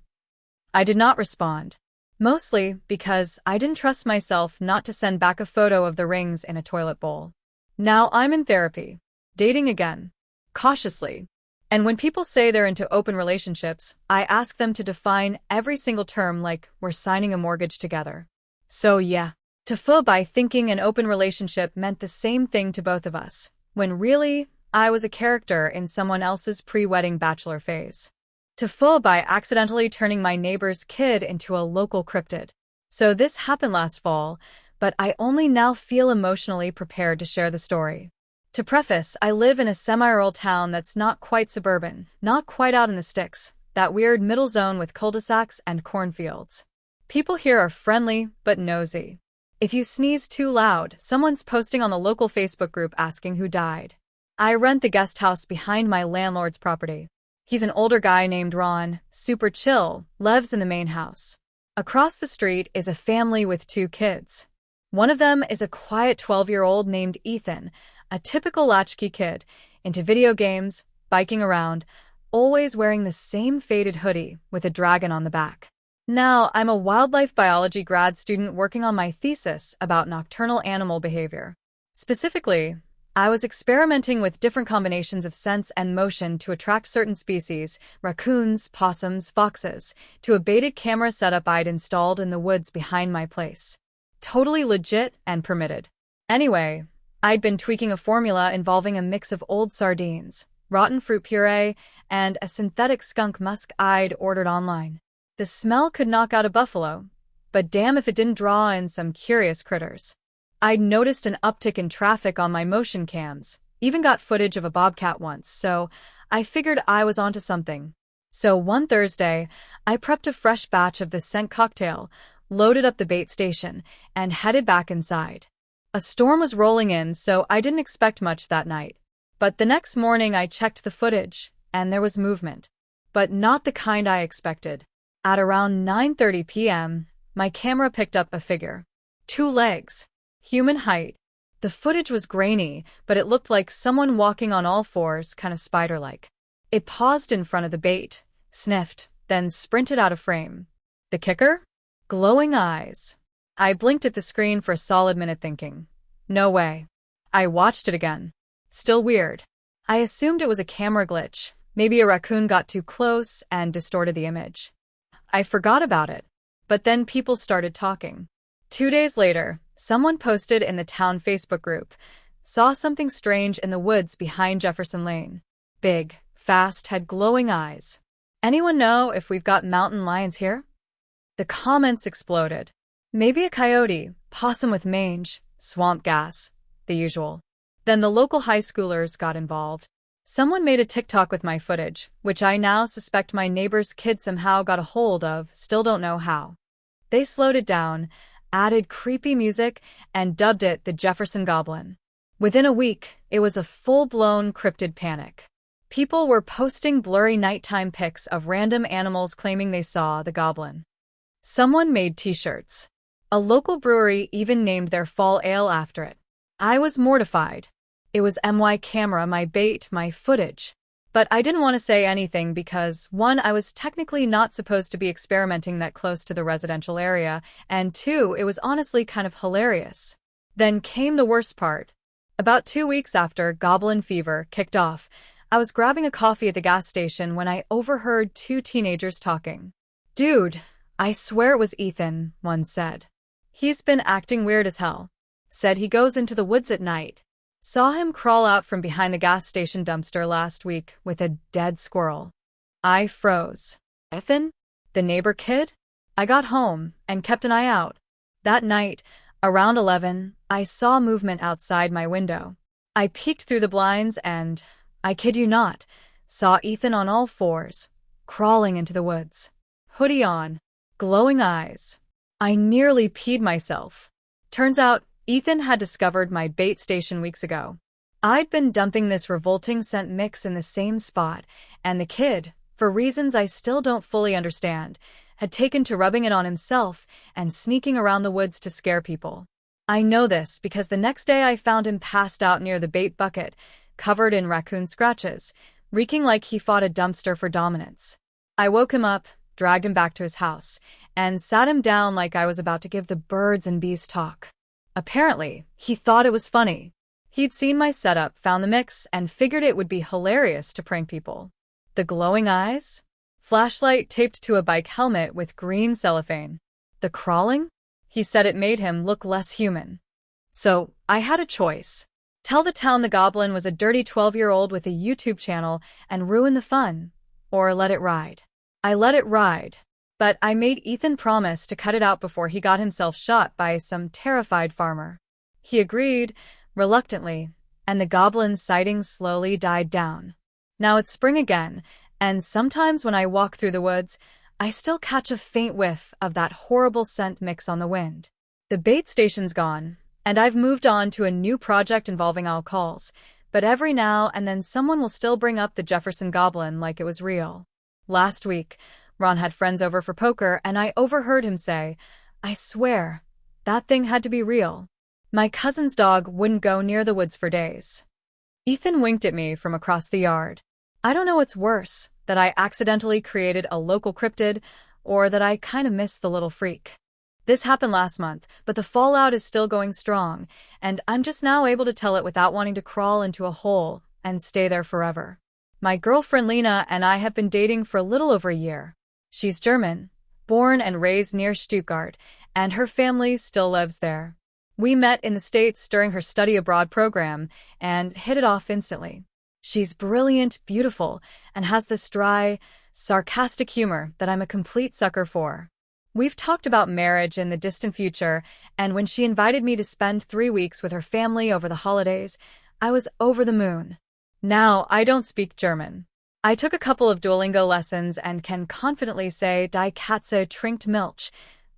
I did not respond. Mostly because I didn't trust myself not to send back a photo of the rings in a toilet bowl. Now I'm in therapy. Dating again. Cautiously. And when people say they're into open relationships, I ask them to define every single term like we're signing a mortgage together. So yeah, TIFU by thinking an open relationship meant the same thing to both of us, when really, I was a character in someone else's pre-wedding bachelor phase. TIFU by accidentally turning my neighbor's kid into a local cryptid. So this happened last fall, but I only now feel emotionally prepared to share the story. To preface, I live in a semi-rural town that's not quite suburban, not quite out in the sticks, that weird middle zone with cul-de-sacs and cornfields. People here are friendly, but nosy. If you sneeze too loud, someone's posting on the local Facebook group asking who died. I rent the guest house behind my landlord's property. He's an older guy named Ron, super chill, lives in the main house. Across the street is a family with 2 kids. One of them is a quiet 12-year-old named Ethan, a typical latchkey kid, into video games, biking around, always wearing the same faded hoodie with a dragon on the back. Now, I'm a wildlife biology grad student working on my thesis about nocturnal animal behavior. Specifically, I was experimenting with different combinations of sense and motion to attract certain species, raccoons, possums, foxes, to a baited camera setup I'd installed in the woods behind my place. Totally legit and permitted. Anyway, I'd been tweaking a formula involving a mix of old sardines, rotten fruit puree, and a synthetic skunk musk I'd ordered online. The smell could knock out a buffalo, but damn if it didn't draw in some curious critters. I'd noticed an uptick in traffic on my motion cams, even got footage of a bobcat once, so I figured I was onto something. So one Thursday, I prepped a fresh batch of the scent cocktail, loaded up the bait station, and headed back inside. A storm was rolling in, so I didn't expect much that night. But the next morning I checked the footage, and there was movement. But not the kind I expected. At around 9:30 p.m., my camera picked up a figure. 2 legs. Human height. The footage was grainy, but it looked like someone walking on all fours, kind of spider-like. It paused in front of the bait, sniffed, then sprinted out of frame. The kicker? Glowing eyes. I blinked at the screen for a solid minute thinking, no way. I watched it again. Still weird. I assumed it was a camera glitch. Maybe a raccoon got too close and distorted the image. I forgot about it. But then people started talking. 2 days later, someone posted in the town Facebook group, saw something strange in the woods behind Jefferson Lane. Big, fast, had glowing eyes. Anyone know if we've got mountain lions here? The comments exploded. Maybe a coyote, possum with mange, swamp gas, the usual. Then the local high schoolers got involved. Someone made a TikTok with my footage, which I now suspect my neighbor's kid somehow got a hold of, still don't know how. They slowed it down, added creepy music, and dubbed it the Jefferson Goblin. Within a week, it was a full-blown cryptid panic. People were posting blurry nighttime pics of random animals claiming they saw the goblin. Someone made t-shirts. A local brewery even named their fall ale after it. I was mortified. It was my camera, my bait, my footage. But I didn't want to say anything because, 1, I was technically not supposed to be experimenting that close to the residential area, and 2, it was honestly kind of hilarious. Then came the worst part. About 2 weeks after Goblin Fever kicked off, I was grabbing a coffee at the gas station when I overheard 2 teenagers talking. "Dude, I swear it was Ethan," one said. "He's been acting weird as hell." Said he goes into the woods at night. Saw him crawl out from behind the gas station dumpster last week with a dead squirrel. I froze. Ethan? The neighbor kid? I got home and kept an eye out. That night, around 11, I saw movement outside my window. I peeked through the blinds and, I kid you not, saw Ethan on all fours, crawling into the woods. Hoodie on, glowing eyes. I nearly peed myself. Turns out, Ethan had discovered my bait station weeks ago. I'd been dumping this revolting scent mix in the same spot, and the kid, for reasons I still don't fully understand, had taken to rubbing it on himself and sneaking around the woods to scare people. I know this because the next day I found him passed out near the bait bucket, covered in raccoon scratches, reeking like he fought a dumpster for dominance. I woke him up, dragged him back to his house, and sat him down like I was about to give the birds and bees talk. Apparently, he thought it was funny. He'd seen my setup, found the mix, and figured it would be hilarious to prank people. The glowing eyes? Flashlight taped to a bike helmet with green cellophane. The crawling? He said it made him look less human. So, I had a choice. Tell the town the goblin was a dirty 12-year-old with a YouTube channel and ruin the fun, or let it ride. I let it ride. But I made Ethan promise to cut it out before he got himself shot by some terrified farmer. He agreed, reluctantly, and the goblin's sightings slowly died down. Now it's spring again, and sometimes when I walk through the woods, I still catch a faint whiff of that horrible scent mix on the wind. The bait station's gone, and I've moved on to a new project involving alcohols, but every now and then someone will still bring up the Jefferson Goblin like it was real. Last week, Ron had friends over for poker, and I overheard him say, "I swear, that thing had to be real." My cousin's dog wouldn't go near the woods for days. Ethan winked at me from across the yard. I don't know what's worse, that I accidentally created a local cryptid, or that I kinda missed the little freak. This happened last month, but the fallout is still going strong, and I'm just now able to tell it without wanting to crawl into a hole and stay there forever. My girlfriend Lena and I have been dating for a little over a year. She's German, born and raised near Stuttgart, and her family still lives there. We met in the States during her study abroad program and hit it off instantly. She's brilliant, beautiful, and has this dry, sarcastic humor that I'm a complete sucker for. We've talked about marriage in the distant future, and when she invited me to spend 3 weeks with her family over the holidays, I was over the moon. Now, I don't speak German. I took a couple of Duolingo lessons and can confidently say Die Katze trinkt Milch,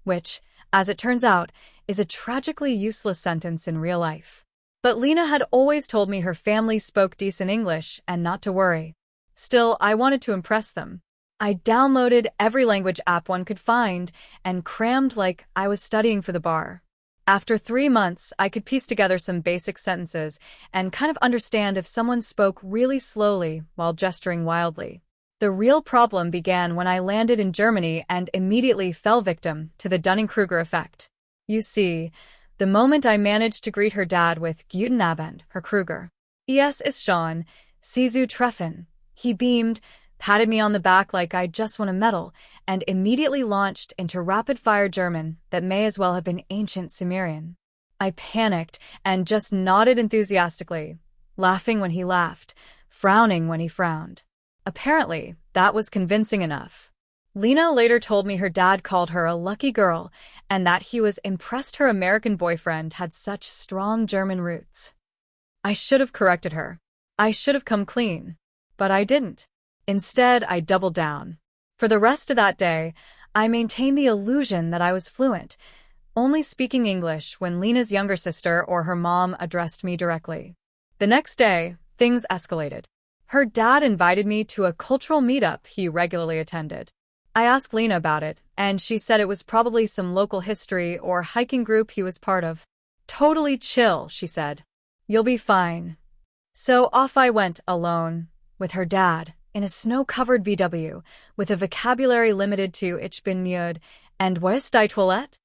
which, as it turns out, is a tragically useless sentence in real life. But Lena had always told me her family spoke decent English and not to worry. Still, I wanted to impress them. I downloaded every language app one could find and crammed like I was studying for the bar. After 3 months, I could piece together some basic sentences and kind of understand if someone spoke really slowly while gesturing wildly. The real problem began when I landed in Germany and immediately fell victim to the Dunning-Kruger effect. You see, the moment I managed to greet her dad with Guten Abend, Herr Kruger. Es ist schon, Sie zu treffen. He beamed, patted me on the back like I just won a medal, and immediately launched into rapid-fire German that may as well have been ancient Sumerian. I panicked and just nodded enthusiastically, laughing when he laughed, frowning when he frowned. Apparently, that was convincing enough. Lena later told me her dad called her a lucky girl and that he was impressed her American boyfriend had such strong German roots. I should have corrected her. I should have come clean. But I didn't. Instead, I doubled down. For the rest of that day, I maintained the illusion that I was fluent, only speaking English when Lena's younger sister or her mom addressed me directly. The next day, things escalated. Her dad invited me to a cultural meetup he regularly attended. I asked Lena about it, and she said it was probably some local history or hiking group he was part of. Totally chill, she said. You'll be fine. So off I went alone, with her dad, in a snow-covered VW, with a vocabulary limited to Ich bin müde and Wo ist die Toilette?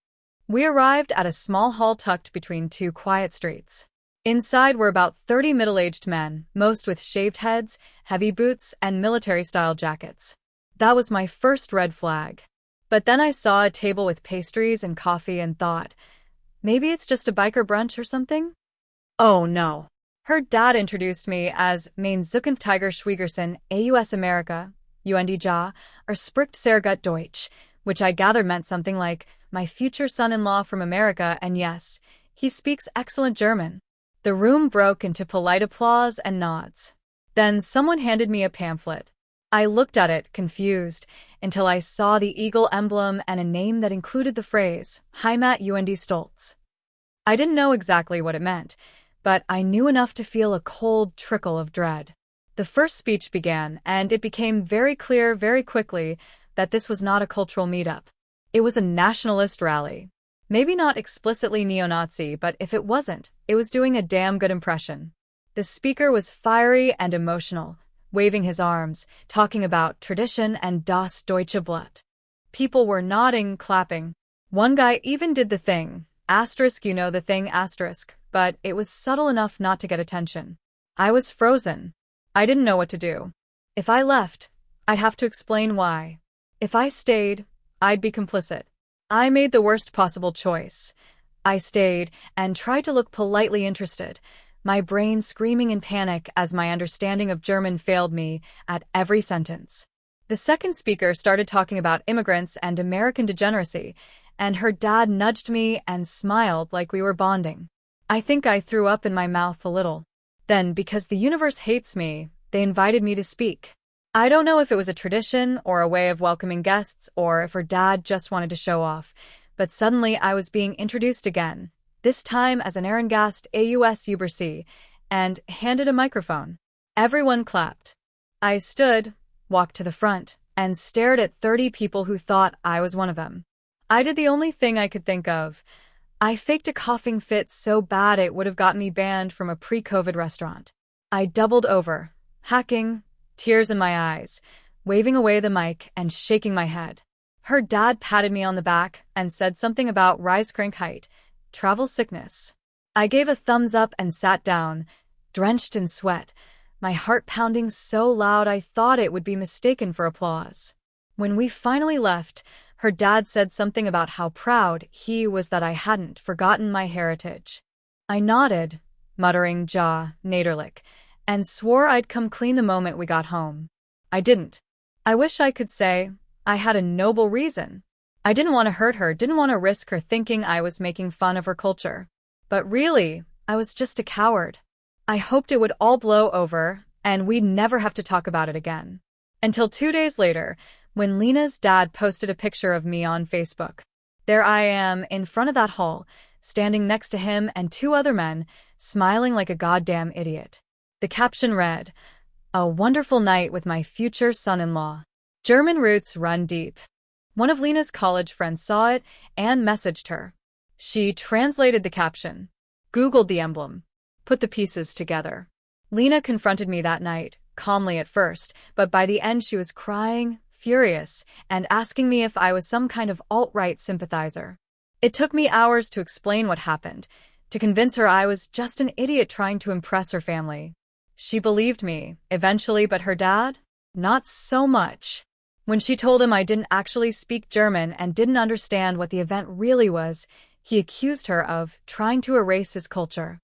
We arrived at a small hall tucked between 2 quiet streets. Inside were about 30 middle-aged men, most with shaved heads, heavy boots, and military-style jackets. That was my first red flag. But then I saw a table with pastries and coffee and thought, Maybe it's just a biker brunch or something? Oh no. Her dad introduced me as Mein Zukunft Tiger Schwiegerson, AUS America, UND Ja, or spricht sehr gut Deutsch, which I gathered meant something like, my future son-in-law from America, and yes, he speaks excellent German. The room broke into polite applause and nods. Then someone handed me a pamphlet. I looked at it, confused, until I saw the eagle emblem and a name that included the phrase, Heimat UND Stolz. I didn't know exactly what it meant, but I knew enough to feel a cold trickle of dread. The first speech began, and it became very clear very quickly that this was not a cultural meetup. It was a nationalist rally. Maybe not explicitly neo-Nazi, but if it wasn't, it was doing a damn good impression. The speaker was fiery and emotional, waving his arms, talking about tradition and das deutsche Blut. People were nodding, clapping. One guy even did the thing, asterisk, you know the thing, asterisk, but it was subtle enough not to get attention. I was frozen. I didn't know what to do. If I left, I'd have to explain why. If I stayed, I'd be complicit. I made the worst possible choice. I stayed and tried to look politely interested, my brain screaming in panic as my understanding of German failed me at every sentence. The second speaker started talking about immigrants and American degeneracy, and her dad nudged me and smiled like we were bonding. I think I threw up in my mouth a little. Then, because the universe hates me, they invited me to speak. I don't know if it was a tradition or a way of welcoming guests or if her dad just wanted to show off, but suddenly I was being introduced again, this time as an Ehrengast AUS Übersee, and handed a microphone. Everyone clapped. I stood, walked to the front, and stared at 30 people who thought I was one of them. I did the only thing I could think of. I faked a coughing fit so bad it would have gotten me banned from a pre-COVID restaurant. I doubled over, hacking, tears in my eyes, waving away the mic and shaking my head. Her dad patted me on the back and said something about Reiskrankheit, travel sickness. I gave a thumbs up and sat down, drenched in sweat, my heart pounding so loud I thought it would be mistaken for applause. When we finally left, her dad said something about how proud he was that I hadn't forgotten my heritage. I nodded, muttering Ja, Naderlich, and swore I'd come clean the moment we got home. I didn't. I wish I could say I had a noble reason. I didn't want to hurt her, didn't want to risk her thinking I was making fun of her culture. But really, I was just a coward. I hoped it would all blow over, and we'd never have to talk about it again. Until 2 days later, when Lena's dad posted a picture of me on Facebook. There I am, in front of that hall, standing next to him and 2 other men, smiling like a goddamn idiot. The caption read, "A wonderful night with my future son-in-law. German roots run deep." One of Lena's college friends saw it and messaged her. She translated the caption, Googled the emblem, put the pieces together. Lena confronted me that night, calmly at first, but by the end she was crying, furious, and asking me if I was some kind of alt-right sympathizer. It took me hours to explain what happened, to convince her I was just an idiot trying to impress her family. She believed me, eventually, but her dad? Not so much. When she told him I didn't actually speak German and didn't understand what the event really was, he accused her of trying to erase his culture.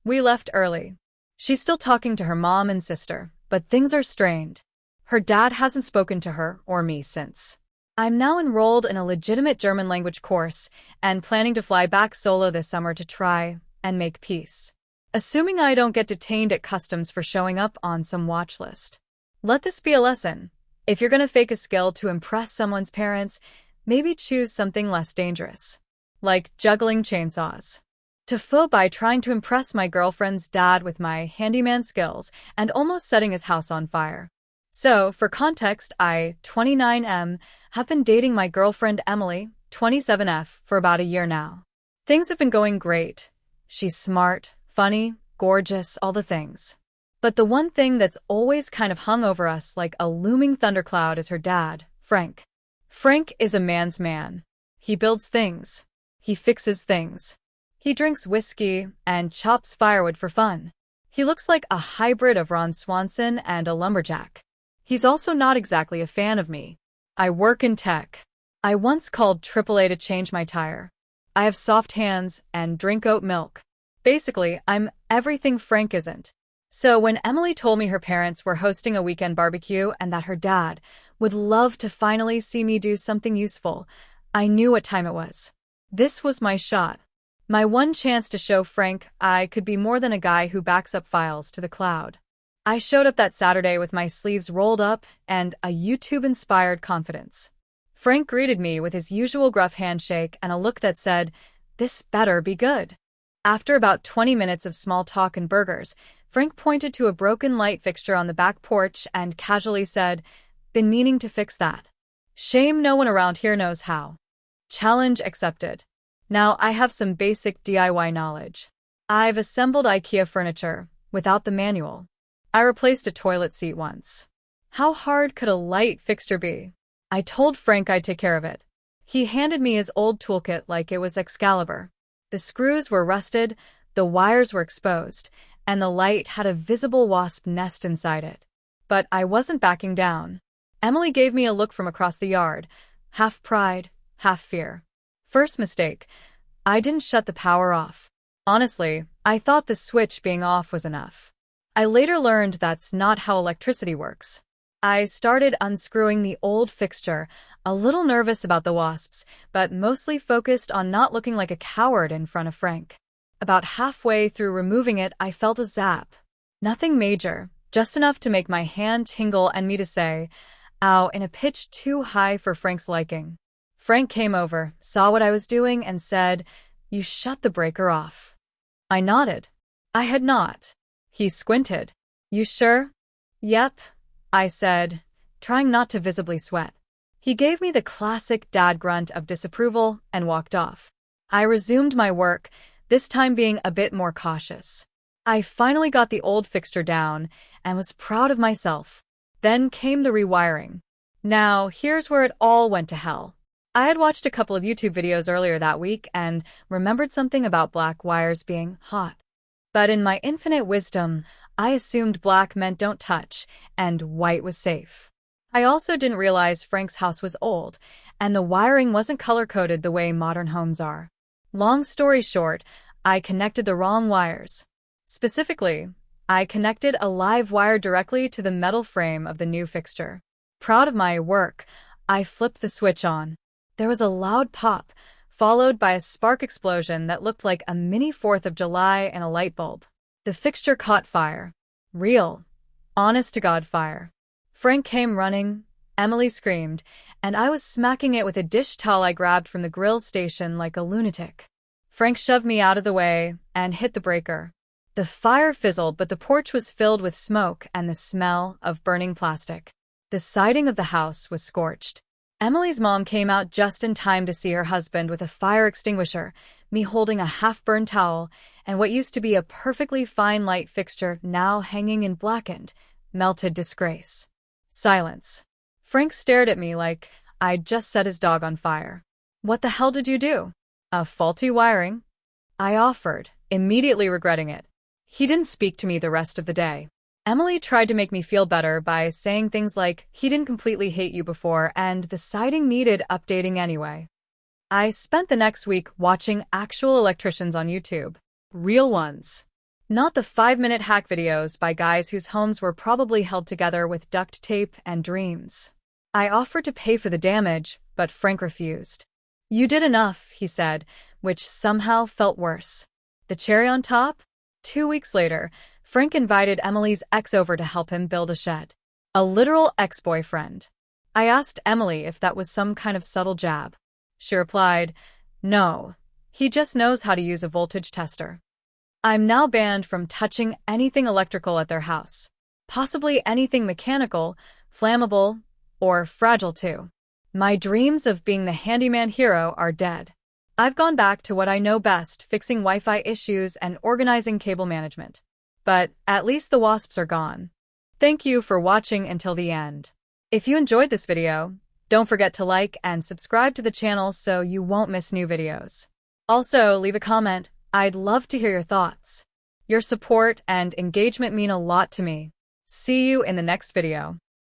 We left early. She's still talking to her mom and sister, but things are strained. Her dad hasn't spoken to her or me since. I'm now enrolled in a legitimate German language course and planning to fly back solo this summer to try and make peace. Assuming I don't get detained at customs for showing up on some watch list. Let this be a lesson. If you're going to fake a skill to impress someone's parents, maybe choose something less dangerous. Like juggling chainsaws. TIFU by trying to impress my girlfriend's dad with my handyman skills and almost setting his house on fire. So, for context, I, 29M, have been dating my girlfriend Emily, 27F, for about a year now. Things have been going great. She's smart, funny, gorgeous, all the things. But the one thing that's always kind of hung over us like a looming thundercloud is her dad, Frank. Frank is a man's man. He builds things. He fixes things. He drinks whiskey and chops firewood for fun. He looks like a hybrid of Ron Swanson and a lumberjack. He's also not exactly a fan of me. I work in tech. I once called AAA to change my tire. I have soft hands and drink oat milk. Basically, I'm everything Frank isn't. So when Emily told me her parents were hosting a weekend barbecue and that her dad would love to finally see me do something useful, I knew what time it was. This was my shot. My one chance to show Frank I could be more than a guy who backs up files to the cloud. I showed up that Saturday with my sleeves rolled up and a YouTube-inspired confidence. Frank greeted me with his usual gruff handshake and a look that said, "This better be good." After about 20 minutes of small talk and burgers, Frank pointed to a broken light fixture on the back porch and casually said, "Been meaning to fix that. Shame no one around here knows how." Challenge accepted. Now I have some basic DIY knowledge. I've assembled IKEA furniture without the manual. I replaced a toilet seat once. How hard could a light fixture be? I told Frank I'd take care of it. He handed me his old toolkit like it was Excalibur. The screws were rusted, the wires were exposed, and the light had a visible wasp nest inside it. But I wasn't backing down. Emily gave me a look from across the yard, half pride, half fear. First mistake, I didn't shut the power off. Honestly, I thought the switch being off was enough. I later learned that's not how electricity works. I started unscrewing the old fixture, a little nervous about the wasps, but mostly focused on not looking like a coward in front of Frank. About halfway through removing it, I felt a zap. Nothing major, just enough to make my hand tingle and me to say, "Ow," in a pitch too high for Frank's liking. Frank came over, saw what I was doing, and said, "You shut the breaker off." I nodded. I had not. He squinted. "You sure?" "Yep," I said, trying not to visibly sweat. He gave me the classic dad grunt of disapproval and walked off. I resumed my work, this time being a bit more cautious. I finally got the old fixture down and was proud of myself. Then came the rewiring. Now, here's where it all went to hell. I had watched a couple of YouTube videos earlier that week and remembered something about black wires being hot. But in my infinite wisdom, I assumed black meant don't touch, and white was safe. I also didn't realize Frank's house was old, and the wiring wasn't color-coded the way modern homes are. Long story short, I connected the wrong wires. Specifically, I connected a live wire directly to the metal frame of the new fixture. Proud of my work, I flipped the switch on. There was a loud pop, followed by a spark explosion that looked like a mini 4th of July in a light bulb. The fixture caught fire. Real, honest-to-God fire. Frank came running, Emily screamed, and I was smacking it with a dish towel I grabbed from the grill station like a lunatic. Frank shoved me out of the way and hit the breaker. The fire fizzled, but the porch was filled with smoke and the smell of burning plastic. The siding of the house was scorched. Emily's mom came out just in time to see her husband with a fire extinguisher, me holding a half-burned towel, and what used to be a perfectly fine light fixture now hanging in blackened, melted disgrace. Silence. Frank stared at me like I'd just set his dog on fire. "What the hell did you do?" "A faulty wiring," I offered, immediately regretting it. He didn't speak to me the rest of the day. Emily tried to make me feel better by saying things like, "He didn't completely hate you before, and the siding needed updating anyway." I spent the next week watching actual electricians on YouTube. Real ones. Not the 5-minute hack videos by guys whose homes were probably held together with duct tape and dreams. I offered to pay for the damage, but Frank refused. "You did enough," he said, which somehow felt worse. The cherry on top? 2 weeks later, Frank invited Emily's ex over to help him build a shed. A literal ex-boyfriend. I asked Emily if that was some kind of subtle jab. She replied, "No, he just knows how to use a voltage tester." I'm now banned from touching anything electrical at their house. Possibly anything mechanical, flammable, or fragile too. My dreams of being the handyman hero are dead. I've gone back to what I know best, fixing Wi-Fi issues and organizing cable management. But at least the wasps are gone. Thank you for watching until the end. If you enjoyed this video, don't forget to like and subscribe to the channel so you won't miss new videos. Also, leave a comment. I'd love to hear your thoughts. Your support and engagement mean a lot to me. See you in the next video.